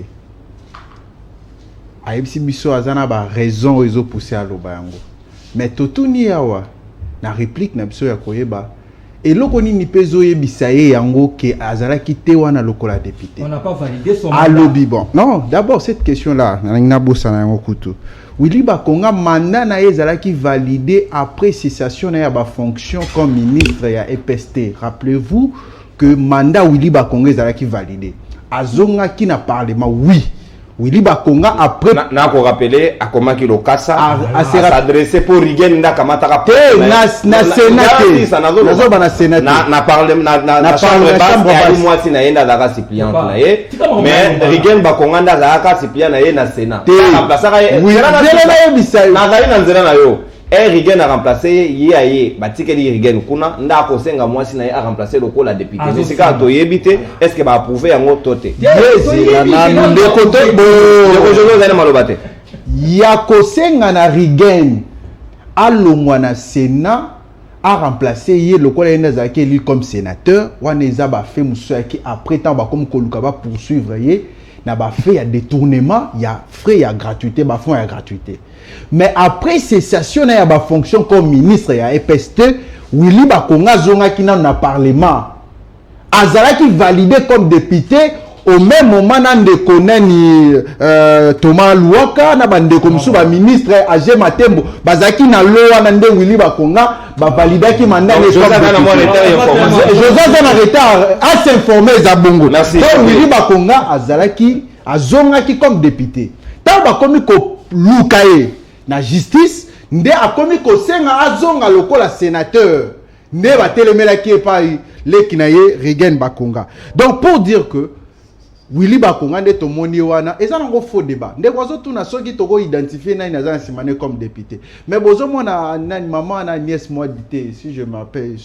ayebisi biso azana ba raison ezo pousser à lobango mais totuni awa na réplique na biso ya koyeba eloko nini pezo yebisa ye yango ke azalaki te wana lokola député. On n'a pas validé son mandat. Bon. Non, d'abord cette question là na bossa na yango kutu. Willy Bakonga mandat na ezalaki validé après cessation na ya ba fonction comme ministre ya EPST. Rappelez-vous que mandat Willy Bakonga ezalaki validé. Azonga ki na parlement oui. Willy Bakonga après na ko rappeler akoma ki lokasa a s'adresser pour Rigen nda kamata ka na sénat nazo bana sénat na parlement na chambre basse moi si na yenda daka suppliant na ye mais Rigen Bakonga nda daka suppliant na ye na sénat na remplacer na zali na nzela na yo Rigen a remplacé ye batikeli Rigen kuna nda ko senga moi si na ye a remplacer le ko la député c'est quand to yebité est-ce que ba approuver yango toté na ndeko to ya kosenga na Rigen alongwa na Sénat a remplacé ye lokola yenda zaki élu comme sénateur wana eza ba fait muso yaki après temps ba comme koluka ba poursuivre ye na ba fait ya détournement ya frais ya gratuité ba fonds ya gratuité mais après cessation na ya ba fonction comme ministre ya EPST Willy Bakonga zonga kina na parlement azalaki validé comme député au même moment nan de konani Thomas Luaka na bande comme sous ba ministre AG Matembo bazaki na loa na nde Willy Bakonga ba validaki mandat les Joseph en retard à s'informer za bongo donc Willy Bakonga azalaki azongaki comme député tant ba komi ko lukaye na justice nde akomi ko senga azonga lokola sénateur nde ba telemelaki epai lekinaye Rigen Bakonga donc pour dire que Willy Bakonga nde tomoni wana eza nango faux débat nde kwazo tuna soki toko identifier na inaza simane comme député mais bozo mona nani maman na nièce moi dité si je m'appelle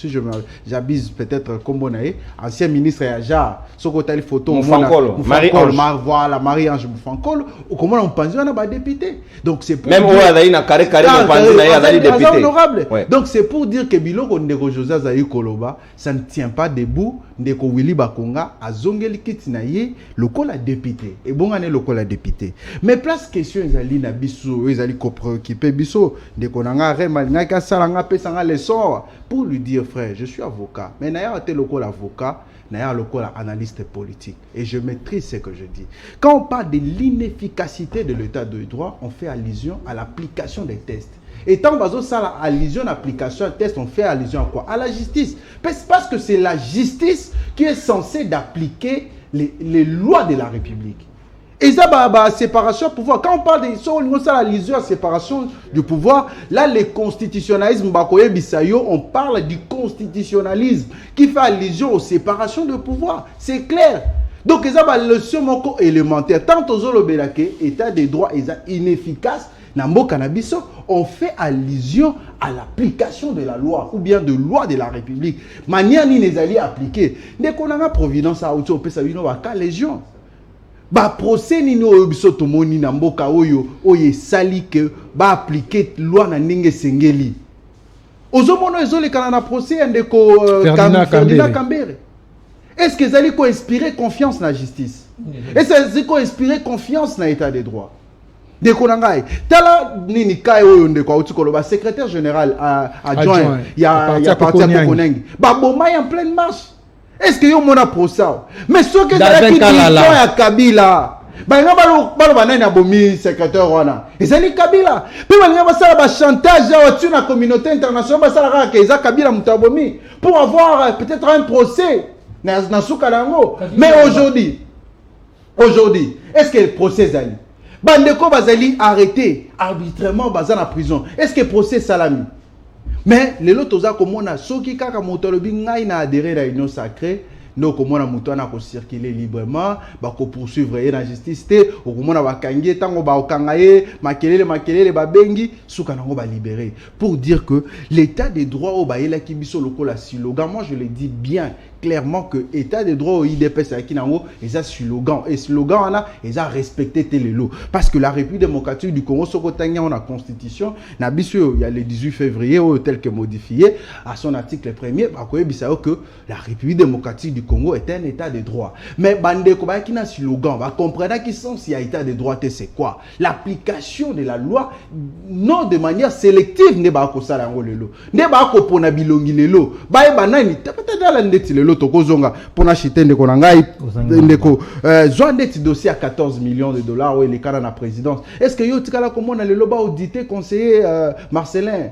j'abuse peut-être comme nae ancien ministre ya ja soko tali photo Marie-Ange Moufankolo ou comment on pense wana ba député donc c'est pour même oya na carré on pense na ya dali député honorable donc c'est pour dire que biloko ndeko Joseph Zaï Koloba ça ne tient pas debout ndeko Willy Bakonga azongeli kiti na ye lokola député et bon année lokola député mais place question ezali na biso ezali ko préoccuper biso de konanga remalanga ka salanga pesanga leçon pour lui dire frère je suis avocat mais na ya te lokola avocat na ya lokola analyste politique et je maîtrise ce que je dis quand on parle de l'inefficacité de l'état de droit on fait allusion à l'application des tests. Et tant que ça la allusion d'application à test, on fait allusion à quoi? À la justice. Parce que c'est la justice qui est censée d'appliquer les lois de la République. Et ça, séparation de pouvoir. Quand on parle de ça, l'allusion à séparation du pouvoir, là, le constitutionnalisme, on parle du constitutionnalisme qui fait allusion aux séparations de pouvoir. C'est clair. Donc, ça, la leçon élémentaire. Tant que l'état des droits est inefficace, on fait allusion à l'application de la loi ou bien de loi de la République. Manière ni les alliés appliqués. Dès qu'on a la providence à auto, on peut légion. Ba procès ni no biso tomoni na mboka oyo sali que ba appliquer loi na ndenge sengeli. Ozomono ezole kana na procès ndeko Ferdinand Kambere. Est-ce que zali ko inspirer confiance na justice? Est-ce que zali ko inspirer confiance na état des droits? De konangai tala nini kai oyo ndeko autikolo ba secrétaire général adjoint ya parti ya Konengi ba bomai en pleine marche. Est-ce que yo mona procès? Mais ce que ça qui ya Kabila ba nga balo banani abomi secrétaire wana ezali Kabila pe ba nga basala ba chantage ya watu na communauté internationale basala ka eza Kabila mutabomi pour avoir peut-être un procès na suka lango. Mais aujourd'hui est-ce que le procès zali bandeko bazali arrêté arbitrairement bazana prison? Est-ce que procès salami? Mais les lotos a komona soki kaka motolobi ngai na adhérer à l'union sacrée no komona muto na ko circuler librement ba ko poursuivre la justice te o komona ba kangi tango ba okangaye makelele ba bengi suka nango ba libérer pour dire que l'état des droits au baïla ki biso lokola slogan. Moi je le dis bien clairement que état des droits au IDPS à Kinango et ça slogan et slogan on a et ça respecter les lois parce que la République démocratique du Congo sokotanya on a constitution na biso il y a le 18 février tel que modifié à son article 1er ba ko yebisa que la République démocratique du Congo est un état de droit. Mais bandeko ba qui na slogan, va comprendre qui sont s'il y a état de droit c'est quoi? L'application de la loi non de manière sélective ne ba ko sala ngo lelo. Ne ba ko pona bilongi lelo. Ba e banani peut-être dans la ndeti lelo tokozonga pona chite ndeko na ngai ndeko joint ndeti dossier à 14 millions de dollars ou les cas dans la présidence. Est-ce que yo tikala comment na lelo ba audité conseiller Marcelin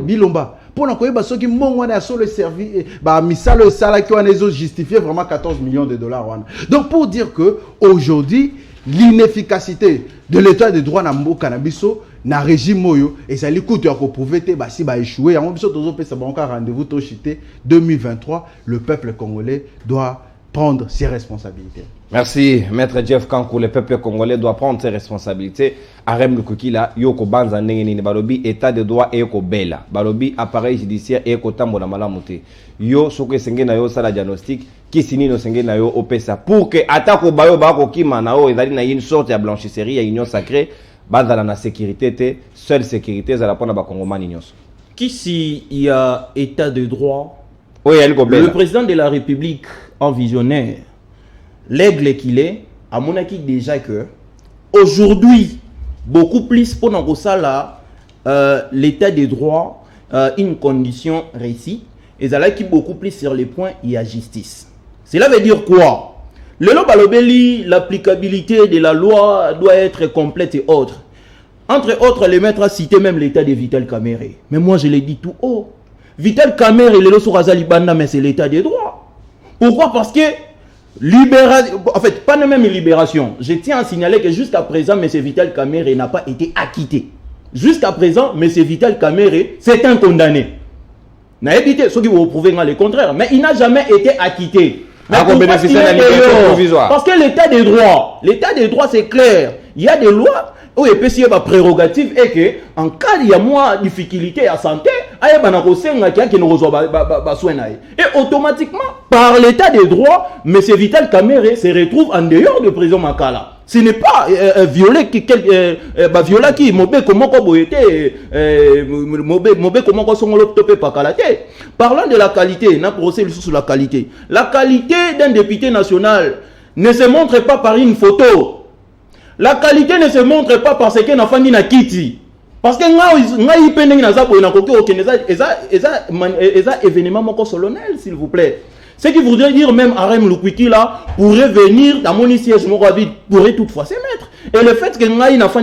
Bilomba pour na koyeba soki mbongo wana solo servi ba misalo sala ki wana ezo justifier vraiment 14 millions de dollars wana. Donc pour dire que aujourd'hui l'inefficacité de l'état de droit na mboka na biso na régime moyo et ça li coûte ya ko prouver te ba si ba échouer yango biso tozo pesa ba encore rendez-vous to chité 2023 le peuple congolais doit prendre ses responsabilités. Merci, Maître Jeff Kankou. Le peuple congolais doit prendre ses responsabilités. Arem Lukukila, Yoko Banza Nengeni, Balobi, état de droit et Yoko Bella. Balobi, appareil judiciaire et Yoko Tambo na Malamute. Yo, Soko Sengena Yo, Sala diagnostic, Kisini no Sengena Yo, Opesa. Pour que, Atako Bayo Bako Kima Nao, et Zali na une sorte de blanchisserie, à union sacrée, Banza na sécurité, seule sécurité, Zala Pona Bakongomani Nyos. Qui si il y a état de droit, oui, le président de la République en visionnaire, l'aigle qu'il est, à mon avis déjà que aujourd'hui, beaucoup plus pour l'état des droits, une condition réussie, et ça qui beaucoup plus sur les points, il y a justice. Cela veut dire quoi? Le Lobalobeli, l'applicabilité de la loi doit être complète et autre. Entre autres, les maîtres a cité même l'état de Vital Kamere. Mais moi je l'ai dit tout haut. Vital Kamere, le Losorazali Banda, mais c'est l'état des droits. Pourquoi? Parce que libération, en fait, pas même libération. Je tiens à signaler que jusqu'à présent, M. Vital Kamere n'a pas été acquitté. Jusqu'à présent, M. Vital Kamere, c'est un condamné. N'a évité, ceux qui vont prouver le contraire, mais il n'a jamais été acquitté. Mais parce que l'état des droits, c'est clair. Il y a des lois où il peut y avoir prérogative et que en cas il y a moins de difficultés à santé, et automatiquement, par l'état des droits, M. Vital Kamere se retrouve en dehors de prison Makala. Ce n'est pas violer qui mauvais comment parlant de la qualité, n'a procès sur la qualité. La qualité d'un député national ne se montre pas par une photo. La qualité ne se montre pas parce qu'un enfant n'a kiti. Parce que événement solennel, s'il vous plaît. Ce qui voudrait dire même Arem Lukwiki là pourrait venir dans mon siège pourrait toutefois se mettre. Et le fait que n'a pas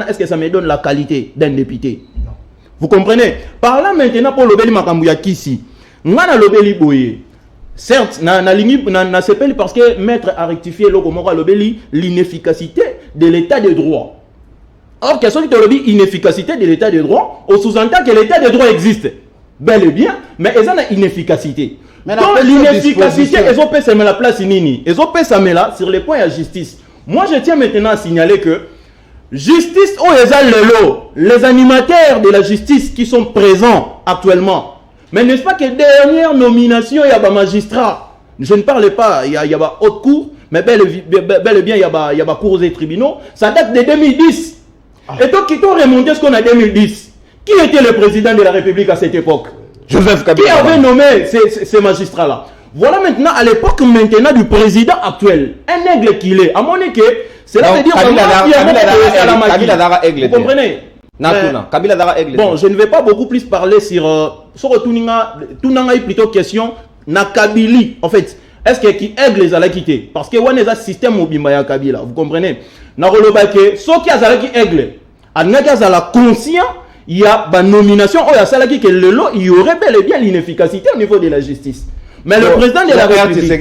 est-ce que ça me donne la qualité d'un député? Non. Vous comprenez? Par là maintenant pour l'obéli makambuya kisi. Ngana l'obéli boye. Certes, na s'appelle parce que maître a rectifié l'obéli l'inefficacité de l'état de droit. Or, question qui te dit inefficacité de l'état de droit, on sous-entend que l'état de droit existe. Bel et bien, mais ils ont une inefficacité. Donc l'inefficacité, ils ont payé la place nini. Ils ont payé là sur les points de justice. Moi, je tiens maintenant à signaler que justice, les animateurs de la justice qui sont présents actuellement. Mais n'est-ce pas que dernière nomination, il y a des magistrats. Je ne parle pas, il y a des hautes cours, mais bel et bien, il y a des cours et tribunaux. Ça date de 2010. Et donc, qui t'ont remonté ce qu'on a 2010. Qui était le président de la République à cette époque? Joseph Kabila. Qui avait nommé ces magistrats-là? Voilà maintenant, à l'époque maintenant du président actuel, un aigle qu'il est. À mon avis, cela veut dire Kabila Dara aigle. Vous comprenez? Kabila Dara aigle. Bon, je ne vais pas beaucoup plus parler sur Tunanga plutôt question na Kabili. En fait, est-ce que qui aigle les a quitté? Parce que on est un système mobimaya Kabila. Vous comprenez? Na rolobake, so qui a qui aigle. Anaka za la conscient. Il y a une nomination, il y aurait bel et bien l'inefficacité au niveau de la justice. Mais le président de la République...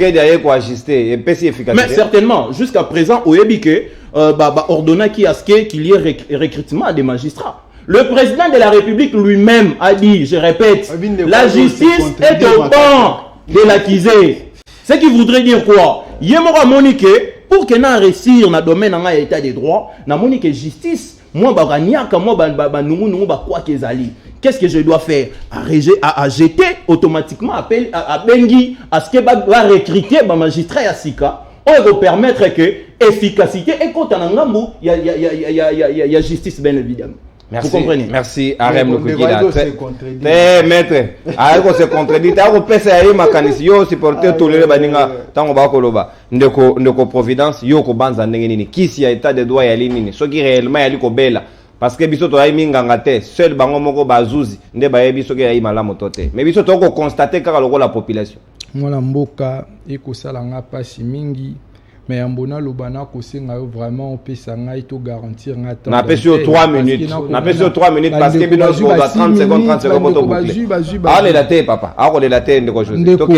Mais certainement, jusqu'à présent, au Ebike, ordonna qu'il y ait recrutement des magistrats. Le président de la République lui-même a dit, je répète, la justice est au banc de l'accusé. Ce qui voudrait dire quoi? Yemora Monique, pour qu'il n'ait réussir dans le domaine de l'état des droits, na Monique justice. Moi, qu'est-ce que je dois faire? À jeter automatiquement à Bengi, à ce que va recruter un magistrat à Sika, on va permettre que efficacité et quand on a il y a justice bien évidemment. Merci. Vous comprenez? Merci, Arem Mais Lukukila. Bondevaïdo se contredit. Maître, Areko se contredit. Ako pesa ya makanisi yo supporter tout le baninga tango ba koloba. Ndeko Providence yo ko banza ndenge nini. Kisi ya état de droit ya nini. Soki réellement ya liko bela. Parce que biso to ya minganga te, seul bango moko bazuzi nde ba yebi soki ya malamu to te. Mais biso to ko constater kaka loko la population. Mwana mboka ekosala nga pasi mingi. Mais yambona lobana kosenga yo vraiment opesa ngai to garantir nga temps. Na pesi yo 3 minutes. Na pesi yo 3 minutes parce que bino so 30 secondes to boucler. Allez la te papa. Allez la te ndeko José. OK.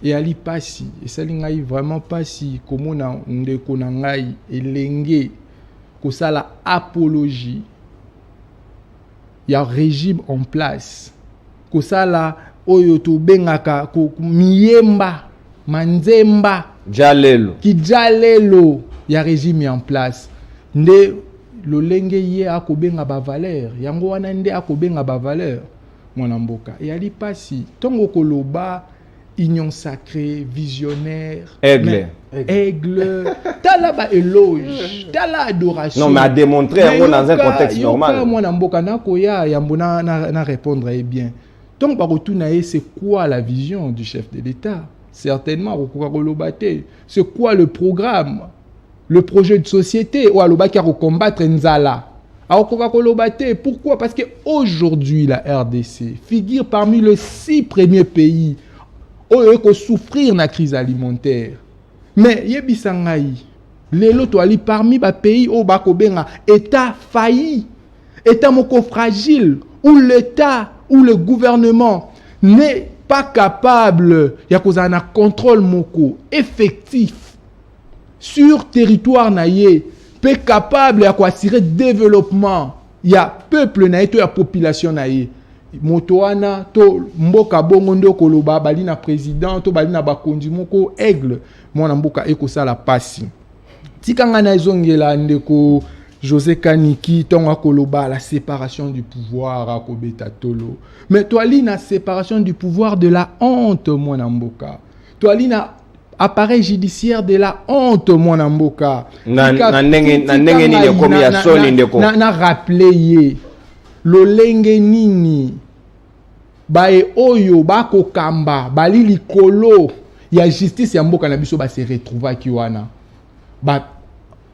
Et ali pasi, et sali ngai vraiment pasi komona ndeko na ngai elenge kosala apologie. Il y a un régime en place. Kosala oyo to bengaka ko miyemba manzemba Jalelo. Kijalelo, il y a un régime en place. Nde lolenge ye akobenga ba valeur, yango wana nde akobenga ba valeur. Mwana mboka. Et ali pasi, tongo koloba union sacrée, visionnaire, aigle, tala ba éloge, tala adoration. Non mais à démontrer yango dans un contexte normal. Mwana mboka na koya yambo na répondre bien. Donc ba retourna c'est quoi la vision du chef de l'État? Certainement, c'est quoi le programme, le projet de société ou alors qui a combattre Nzala. Pourquoi? Parce que aujourd'hui la RDC figure parmi les 6 premiers pays où il faut souffrir de la crise alimentaire. Mais yebisangai, les lots parmi les pays où bakobenga État failli, État moko fragile, où l'État ou le gouvernement n'est pas capable, il y a un contrôle moko effectif sur territoire naïe, pas capable de assurer développement. Il y a peuple naïe, il y a population naïe. Motoana to mboka bongo ndo koloba bali na président to bali na bakonzi moko aigle mwana mboka ekosa la pasi. Tikanga na ezongela ndeko José Kaniki, tonga koloba, la séparation du pouvoir à Kobeta Tolo. Mais toi, la séparation du pouvoir de la honte, mon amboka. Toi, la appareil judiciaire de la honte, mon amboka. Na rappelé ye. Lo lenge nini. Bae oyo, bako kamba, bali likolo. Ya justice ya mboka na biso ba se retrouva kiwana.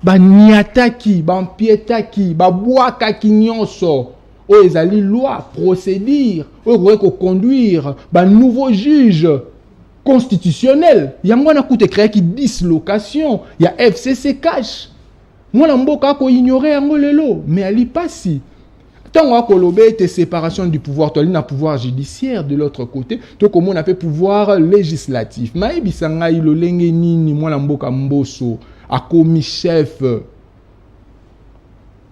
Ba niataki, ba mpietaki, ba boakaki nyonso. O ezali loi, procédure, o ko conduire, ba nouveau juge constitutionnel. Yango na koute créer ki dislocation, ya FCC cash. Mwana mboka ko ignorer yango lelo, mais ali pasi. Tant qu'on kolobé te séparation du pouvoir, tu as un pouvoir judiciaire de l'autre côté, tu comme on a fait pouvoir législatif. Mais bisanga ilo lenge nini mwana mboka mboso a commis chef.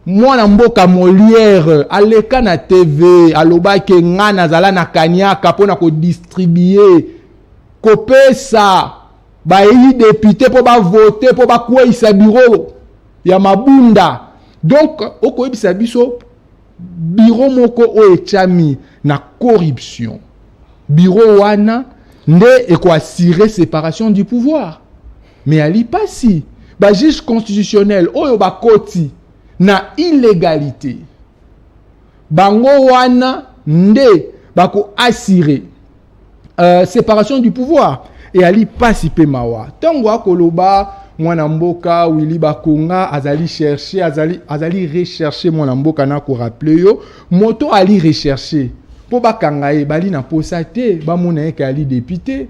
Mwana mboka Molière aleka na TV aloba ke nga nazala na kanyaka pona ko distribuer ko pesa ba yi député po ba voter po ba kwesa bureau ya mabunda. Donc okoyebisa biso bureau moko o echami na corruption. Bureau wana nde eko assurer séparation du pouvoir. Mais ali pasi ba juge constitutionnel oyo ba koti na illégalité. Bango wana nde bako assurer séparation du pouvoir et ali pasi pe mawa. Tango akoloba mwana mboka Willy Bakonga azali chercher azali rechercher mwana mboka na ko rappeler yo moto ali rechercher po bakanga e bali na posate ba mona ke ali député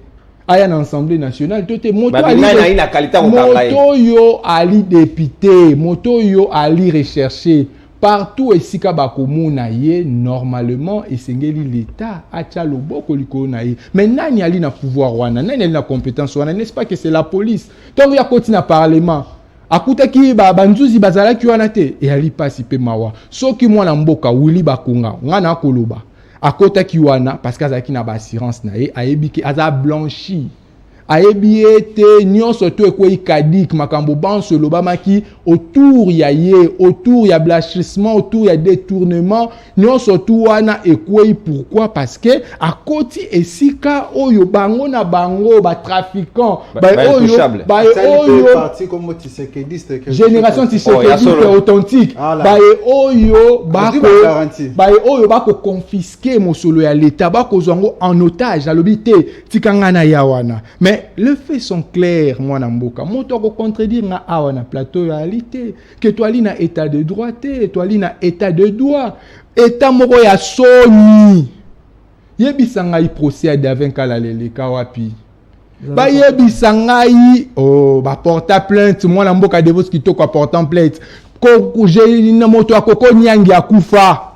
aya na Assemblée nationale tote moto ali na qualité moto yo ali député moto yo ali rechercher partout esika bakomona ye normalement esengeli l'état acha loboko likolo na ye mais nani ali na pouvoir wana nani ali na compétence wana n'est-ce pas que c'est la police donc ya koti na parlement akutaki banzuzi bazalaki wana te e ali pasi pe mawa soki mwana mboka Willy Bakonga ngana akoloba akotaki wana parce que azaki na ba assurance na ye ayebiki aza blanchi ayebi ete nyonso to ekweyi kadik makambo banso lobamaki autour ya ye, autour ya blanchissement, autour ya détournement nyonso tu wana ekweyi. Pourquoi? Parce que akoti esika oyo bango na bango ba trafiquant ba oyo parti comme Tshisekedi génération Tshisekedi authentique ba oyo bako confisquer mosolo ya l'état bako zongo en otage alobi te tikanga na yawana. Mais les faits sont clairs, moi Namboka. Moi, tu as contredire na awana plateau ya réalité que toi li na état de droit te, toi li na état de droit, état moko ya soni. Yebisanga i procès avec kala lele kawapi. Ba yebisanga i ba porta plainte, moi Namboka de vos qui to ko portant plainte. Ko j'ai na moto akoko nyangi akufa.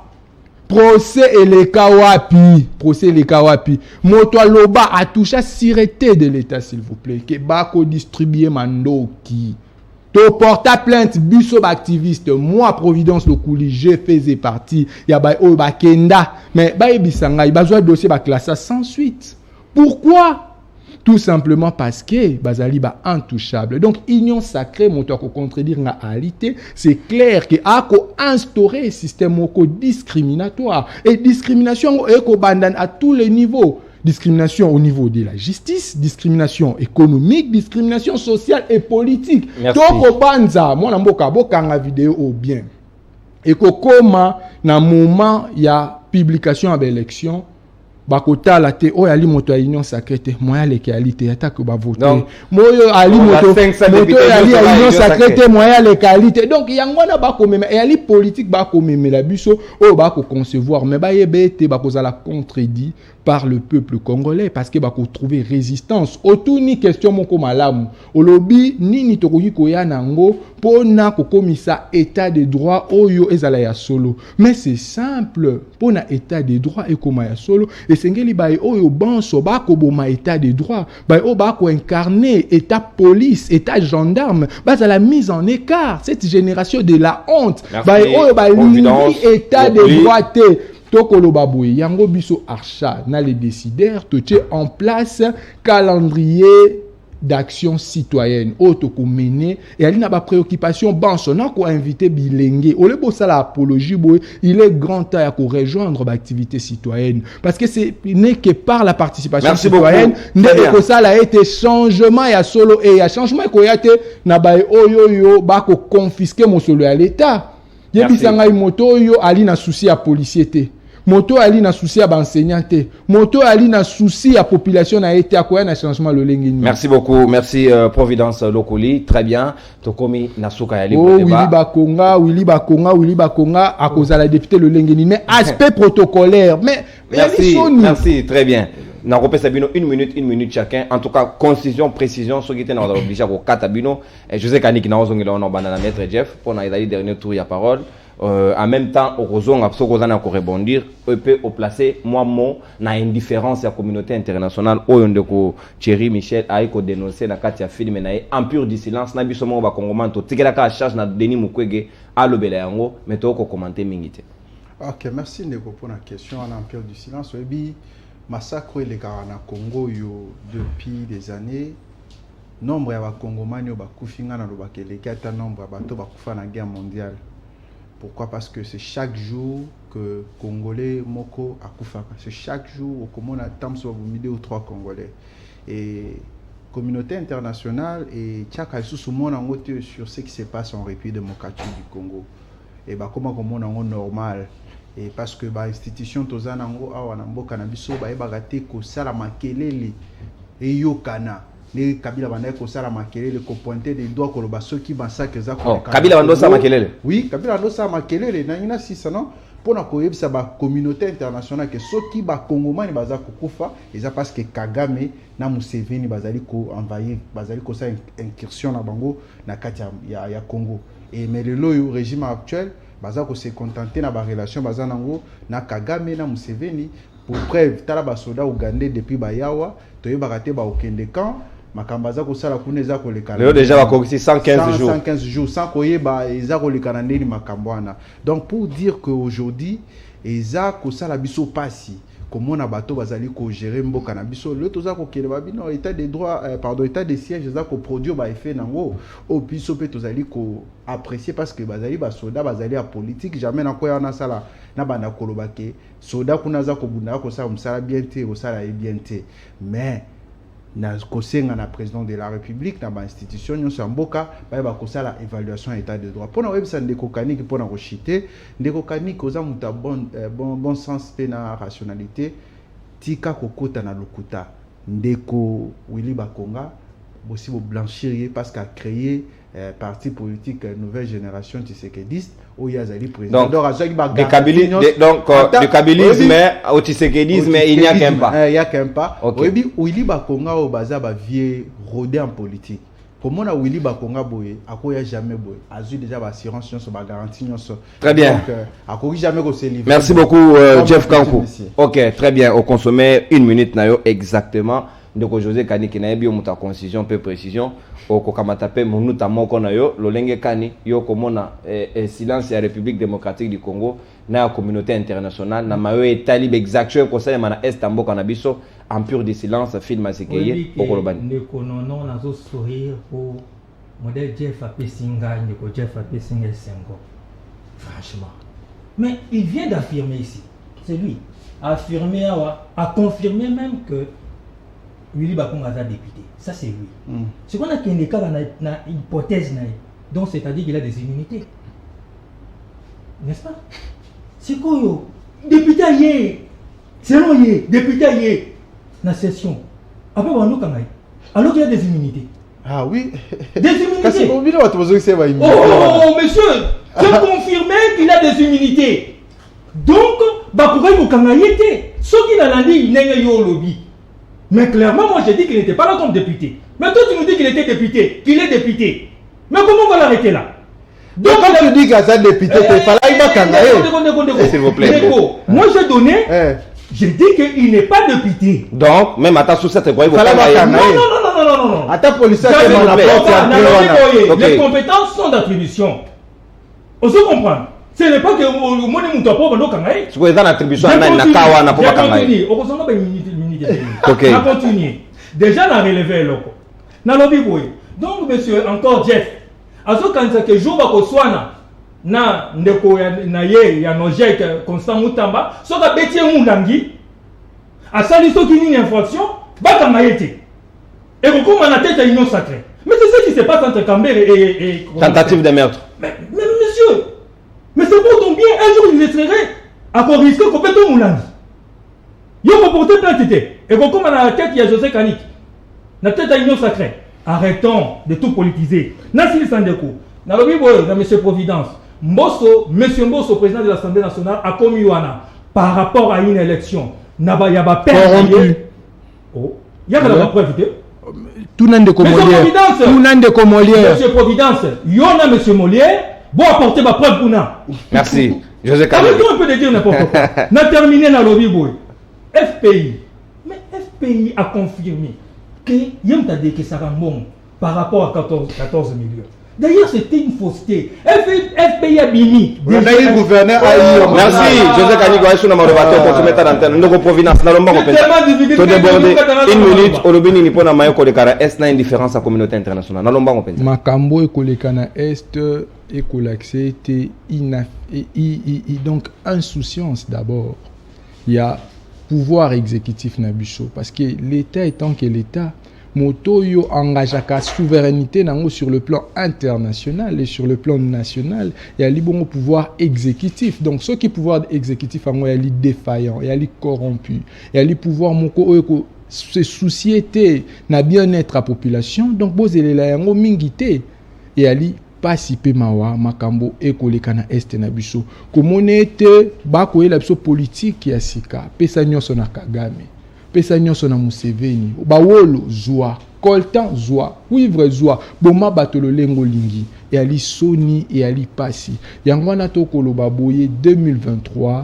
Procès et les kawapi. Procès les kawapi. Moto loba a touché à sûreté de l'État, s'il vous plaît. Que bako distribuer mandoki. To porte plainte, biso activiste. Moi, Providence Lokuli, je faisais partie. Ya ba o ba kenda. Mais ba ebisanga, il besoin dossier ba classé sans suite. Pourquoi? Tout simplement parce que Bazali ba intouchable. Donc union sacrée monto ko contredire na réalité, c'est clair que a ko instaurer un système moko discriminatoire et discrimination eko bandan à tous les niveaux. Discrimination au niveau de la justice, discrimination économique, discrimination sociale et politique. Toko banza, moi namboka bokanga vidéo au bien. Et koma na moment ya publication à l'élection bakota la te o ali moto union sacrée moya le qualité attaque ba voter moyo ali moto ali union sacrée moya le qualité donc yangwana ba ko meme et ali politique ba ko meme la biso o ba ko concevoir mais ba yebete ba ko la contredit par le peuple congolais parce que ba ko trouver résistance autour ni question moko malamu olobi nini tokoki koya nango pona ko komisa état de droit oyo ezala ya solo mais c'est simple pona état de droit et koma ya solo et sengeli ba oyo banso ba ko boma état de droit ba o ba ko incarner état police état gendarme ba la mise en écart cette génération de la honte ba oyo ba lingi état de droit te tokolo baboué yango biso archa na les décideurs toche en place calendrier d'action citoyenne autoko mené et ali na ba préoccupation banso na ko inviter bilenge ole bossa la apologie boy il est grand temps à ko rejoindre ba activité citoyenne parce que c'est n'est que par la participation citoyenne ndeko ko ça a été changement ya solo et ya changement ko ya te na ba oyo ba ko confisquer mon solo à l'état yebisanga moto yo ali na souci à policier te moto ali na souci à enseignant te moto ali na souci à population na été à quoi na changement le lengini. Merci beaucoup, merci Providence Lokoli, très bien. Tokomi nasuka yali Willy Bakonga à cause de la députée le lengini mais aspect protocolaire mais merci très bien. Na repé Sabino une minute chacun. En tout cas, concision, précision, ce qui était dans l'obligation au Katabino et José Kanik na ozongela on bana na maître Jeff pour na idali dernier tour ya parole. En même temps, au Rozon, à ce qu'on a encore rebondir, on peut placer moi na indifférence à la communauté internationale. Oyondeko Thierry Michel a été dénoncé dans Katia film na en pur du silence. Na biso mo ba kongomanto tikela ka charge na Denis Mukwege à lobela yango mais to ko commenter mingité. OK, merci Ndeko pour la question en empire du silence. Webi massacre les Karana Congo yo depuis des années. Nombre ya ba Congomani ba kufinga na lobake les kata nombre ba to ba kufa na guerre mondiale. Pourquoi? Parce que c'est chaque jour que Congolais moko akufa. C'est chaque jour au Comona tam sur ou 3 Congolais. Et communauté internationale et tchaka sous mon angote sur ce qui se passe en République démocratique du Congo. Et bah comment on normal. Et parce que bah institution tozanango awa mboka na biso ba ebagate ko sala makelele et yokana. Les Kabila Banda ko sala makelele ko pointer des doigts ko loba soki massacre za ko Kabila Banda sa makelele. Oui, Kabila Banda sa makelele na ina sisa non pona ko yebisa ba communauté internationale que soki ba Congomani baza ko kufa eza parce que Kagame na Museveni bazali ko envahir bazali ko sa incursion na bango na kati ya Congo et mais le régime actuel baza ko se contenter na ba relation baza nango na Kagame na Museveni pour preuve tala ba soda ougandais depuis Bayawa to yebakate ba okende camp makambaza ko sala kuneza ko le Léo déjà va commencer 115 jours 115 jours sans koyeba eza ko le kanandeli makambwana. Donc pour dire que aujourd'hui eza ko sala biso pasi comment na bato bazali ko gérer mboka na biso le toza ko kele babino état des droits état des sièges za ko produire ba effet nango o biso pe tozali ko apprécier parce que bazali ba soda bazali à politique jamais na ko ya na sala na bana koloba ke soda kuna za ko bunda ko sa msala bien te ko sala bien te mais na kosenga na président de la république na ba institution nyonso mboka ba kosala évaluation état de droit pona web sande ko kaniki pona ko chiter ndeko kaniki oza muta bon sens pe na rationalité tika kokota na lokuta ndeko Willy Bakonga aussi blanchir parce qu'a créé parti politique nouvelle génération tshisekidiste où il y a Zali président donc du kabylisme au tshisekidisme il n'y a qu'un pas il y a qu'un pas oui Willy Bakonga au baza ba vieux rodé en politique comment na Willy Bakonga boye akoya jamais boye azu déjà ba assurance sur ba garantie sur très bien donc akoki jamais ko se livrer merci beaucoup Jeff Kankou ok très bien au consommer 1 minute na yo exactement ndeko José Kaniki na yebi muta concision peu précision oko kamata pe munuta moko na yo lolenge kani yo komona silence ya République démocratique du Congo na la communauté internationale na mayo etali exaction conseil mana est mboka na biso en pur de silence film asekeye okolobani ndeko nono nazo sourire pour modèle Jeff Apesinga ndeko Jeff Apesinga Sengo franchement mais il vient d'affirmer ici c'est lui a affirmé a confirmé même que Willy Bakonga a député. Ça, c'est lui. Ce qu'on a qu'il y a une hypothèse, donc c'est-à-dire qu'il a des immunités. N'est-ce pas? C'est quoi, député hier, selon hier, député hier, dans la session. Après, on a alors qu'il a des immunités. Ah oui. Des immunités. Oh, monsieur, c'est confirmé qu'il a des immunités. Donc, Bakonga Bakonga y était. Ce qu'il a dit, il n'est pas au lobby. Mais clairement, moi j'ai dit qu'il n'était pas là comme député. Mais toi tu nous dis qu'il était député, qu'il est député. Mais comment on va l'arrêter là? Donc quand tu dis qu'il est député, il fallait pas cangailler. S'il vous plaît. Moi j'ai donné, j'ai dit qu'il n'est pas député. Donc, même à ta sous-cette, vous voyez, non. À ta police, les compétences sont d'attribution. On se comprend. Ce n'est pas que le monde est mon propre, donc cangailler. Ce que vous avez d'attribution, on continue. On continue. Déjà, on a relevé le coup. Donc, monsieur, encore Jeff, à ce quand que jour va soit na ndeko na ye ya nojek Constant Mutamba, so ka betie mundangi, a sali so qui une infraction, ba kamaïté. Et beaucoup on a tête à union sacrée. Mais c'est ce qui se passe entre Cambert et tentative de meurtre. Mais monsieur, mais c'est pour ton bien, un jour il essaierait à qu'on risque complètement mundangi. Yo ko porter plainte et beaucoup on a la tête il y a José Kanik. Na tête à union sacrée. Arrêtons de tout politiser. Nassili Sandeko, na lobi boy, na monsieur Providence. Mbosso, monsieur Mbosso, président de l'Assemblée nationale, a commis Wana par rapport à une élection. Naba yaba corrompu. Oh, il y a la preuve. Tout le monde est Molière. Monsieur Providence, yona monsieur Molière, bon apporter ma preuve pour na. Merci. José Kanik. Arrêtons un peu de dire n'importe quoi. Na terminé na lobi boy. FPI. Mais FPI a confirmé que Yem t'a dit que ça rend bon par rapport à 14 millions. D'ailleurs, c'était une fausseté. FPI a bini. Merci, José Kanik, je suis un modérateur pour se mettre à l'antenne. Nous Providence, nous allons tout déborder. 1 minute, au lobby, nous avons maillot kolekara est na indifférence à la communauté internationale. Nous allons pas Makambo et kolekana est et kolaxé donc insouciance d'abord. Il y a pouvoir exécutif Nabicho parce que l'État étant que l'État moto yo engage la souveraineté nango sur le plan international et sur le plan national et ali bon pouvoir exécutif donc ce qui pouvoir exécutif ango ali défaillant et ali corrompu et ali pouvoir moko eko se société na bien-être à population donc bozelela yango mingité et ali pasipe mawa makambo ekolekana este na biso komonete bakoyela biso politique ya sika pesa nyonso na Kagame pesa nyonso na Museveni bawolo zwa coltan zwa cuivre zwa boma batolo lengo lingi et ali soni et ali pasi yango wana tokoloba boye 2023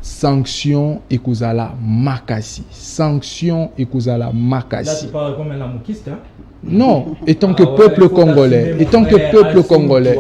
sanction ekozala makasi sanction ekozala makasi. Là tu parles comme un amokiste hein? Non, et tant que Ah ouais, peuple il faut congolais, t'assumer, et tant mon que frère, peuple assume-toi. congolais,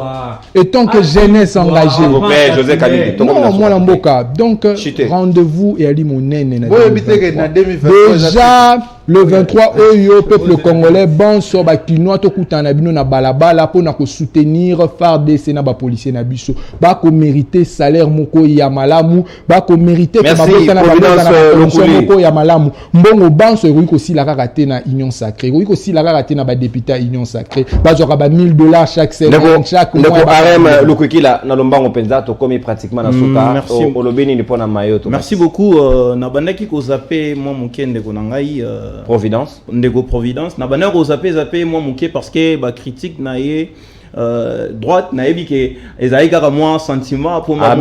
et tant que jeunesse engagée. S'il vous plaît, José Kalidi. Non, moi Lamboka. Donc, Chité. rendez-vous et Ali Mounene. Bon, éviter que dans 2023, Déjà, le 23, Oyo, peuple congolais, bon, so, ba kinoa, to kutana bino na balabala, pour na ko soutenir, FARDC na ba policier na biso. Ba ko mériter salaire moko ya malamu, ba ko mériter merci, na Providence Lokuli. moko ya malamu. Mbongo banso, eko aussi la kaka na union sacrée. Eko aussi la kaka na ba député à union sacrée. Ba zoka ba $1000 chaque semaine, chaque mois. Ndeko Arem Lukwikila na lombango penza to komi pratiquement na suka. Merci. Olobeni ni pona mayo to. Merci beaucoup. Na bandaki ko zappé moi mukende ko nangai. Providence. Ndeko Providence. Na bandaki ko zappé moi muke parce que ba critique na ye. Droite na yebi ke ezali kaka moi sentiment pour moi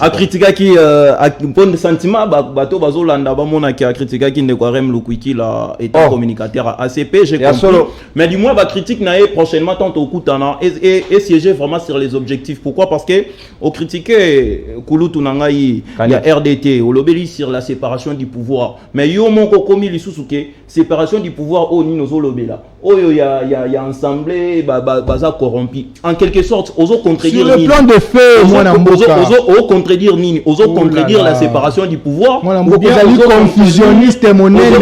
a critiquer qui bon sentiment bato bazolanda ba mona ki a critiquer qui ndeko Arem Lukwikila étant communicateur à ACP j'ai compris mais du moins ba critique na ye prochainement tant au kutana et siéger vraiment sur les objectifs. Pourquoi? Parce que au critiquer Kulutu nangai il y a RDT au lobeli sur la séparation du pouvoir mais yo moko komi lisusuke séparation du pouvoir au nino zolobela oyo ya ensemble baza corrompu en quelque sorte ozo contredire sur le plan de fait moi na mboka ozo contredire nini ozo contredire la séparation du pouvoir moi na mboka ozo confusionniste monene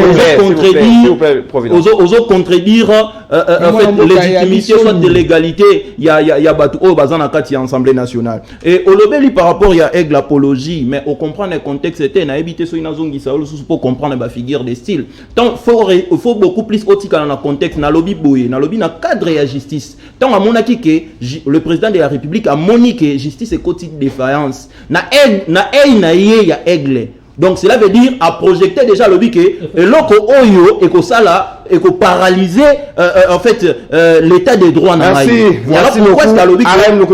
ozo contredire en fait légitimité soit de l'égalité ya batu o bazana kati ya Assemblée nationale et olobeli par rapport ya aigle apologie mais au comprendre le contexte était na éviter so inazongi ça pour comprendre ba figure de style donc faut beaucoup plus otika na contexte na lobby boye na lobby na cadre ya justice tant à monaki que le président de la République a moniqué justice et quotidien défaillance na ye ya aigle. Donc cela veut dire à projeter déjà le but que l'oko oyo et que ça là et que paralyser en fait l'état des droits na merci. Voilà pourquoi c'est le but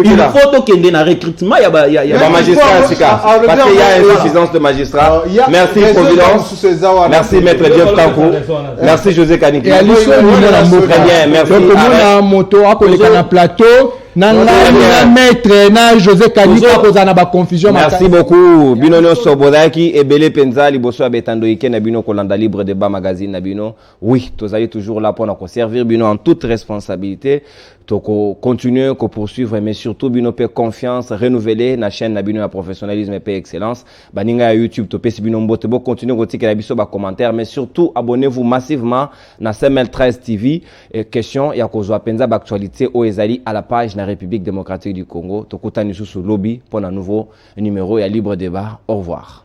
il faut que ait un recrutement il y a magistrat parce qu'il y a insuffisance de magistrats. Merci Providence. Merci maître Jeff Tanko. Merci José Kaniki. Très bien, merci. Donc moi na moto akoleka na plateau na maître na José Kaniki akozana ba confusion. Merci beaucoup. Binono Sobodaki et Belé Penza liboso abetando ike na bino kolanda libre débat magazine na bino. Oui, tous allez toujours là pour nous servir bino en toute responsabilité. Toko continuer, ko poursuivre, mais surtout bino pe confiance, renouveler na chaîne na bino ya professionnalisme et pe excellence. Baninga ya YouTube to pe si bino mbote bo continuer ko tike la biso ba commentaire, mais surtout abonnez-vous massivement na CML13 TV. Et question ya ko zwa penza ba actualité o ezali à la page na République démocratique du Congo. Toko tani sous lobby pour un nouveau numéro ya libre débat. Au revoir.